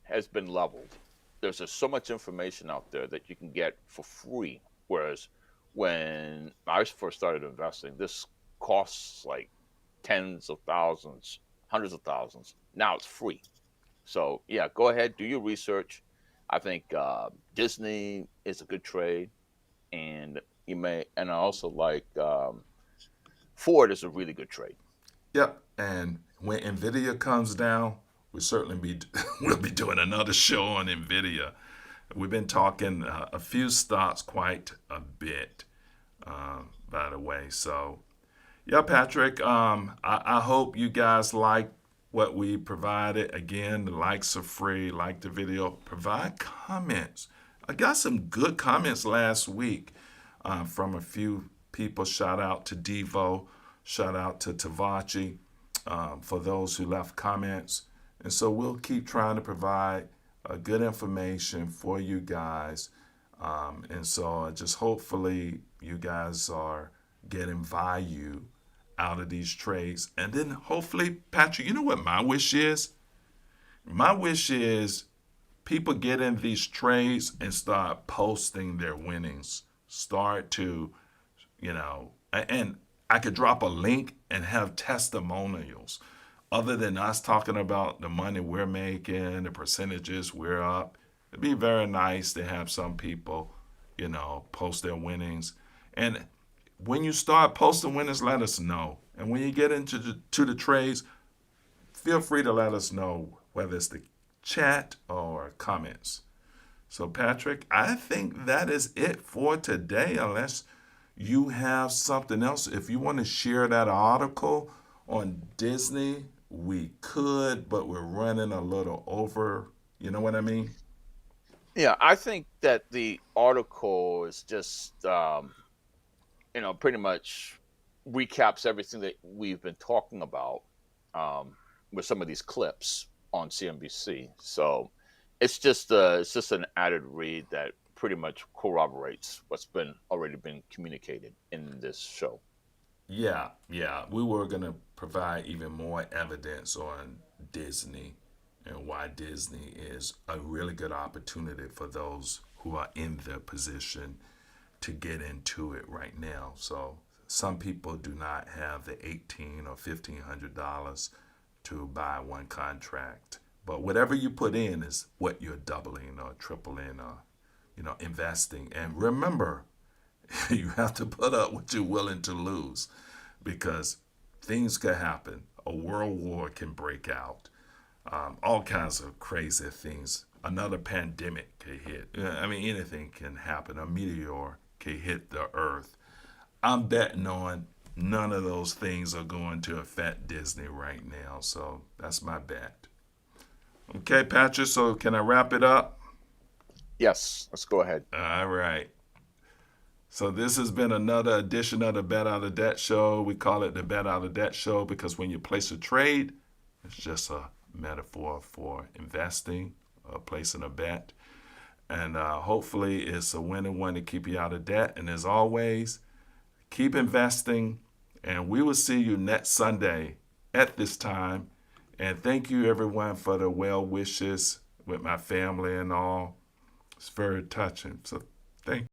has been leveled. There's just so much information out there that you can get for free, whereas when I first started investing, this costs like tens of thousands, hundreds of thousands. Now it's free. So go ahead, do your research. I think Disney is a good trade, and I also like Ford is a really good trade. Yep, and when Nvidia comes down, we'll be doing another show on Nvidia. We've been talking a few stocks quite a bit, by the way. So Yeah, Patrick. I hope you guys like what we provided. Again, the likes are free. Like the video. Provide comments. I got some good comments last week from a few people. Shout out to Devo. Shout out to Tavachi for those who left comments. And so we'll keep trying to provide good information for you guys. And so just hopefully you guys are getting value out of these trades. And then hopefully, Patrick, you know what my wish is? My wish is people get in these trades and start posting their winnings. Start to, and I could drop a link and have testimonials. Other than us talking about the money we're making, the percentages we're up, it'd be very nice to have some people, post their winnings. And when you start posting winnings, let us know. And when you get into the trades, feel free to let us know, whether it's the chat or comments. So, Patrick, I think that is it for today, unless you have something else. If you want to share that article on Disney, we could, but we're running a little over. You know what I mean? Yeah, I think that the article is just, pretty much recaps everything that we've been talking about with some of these clips on CNBC. So it's just an added read that pretty much corroborates what's already been communicated in this show. Yeah. We were going to provide even more evidence on Disney and why Disney is a really good opportunity for those who are in the position to get into it right now. So some people do not have the $1,800 or $1,500 to buy one contract. But whatever you put in is what you're doubling or tripling or, investing. And remember, you have to put up what you're willing to lose, because things could happen. A world war can break out. All kinds of crazy things. Another pandemic could hit. Anything can happen. A meteor could hit the earth. I'm betting on none of those things are going to affect Disney right now. So that's my bet. Okay, Patrick, so can I wrap it up? Yes, let's go ahead. All right. So this has been another edition of the Bet Out of Debt Show. We call it the Bet Out of Debt Show because when you place a trade, it's just a metaphor for investing, placing a bet. And hopefully it's a winning one to keep you out of debt. And as always, keep investing. And we will see you next Sunday at this time. And thank you, everyone, for the well wishes with my family and all. It's very touching. So thank you.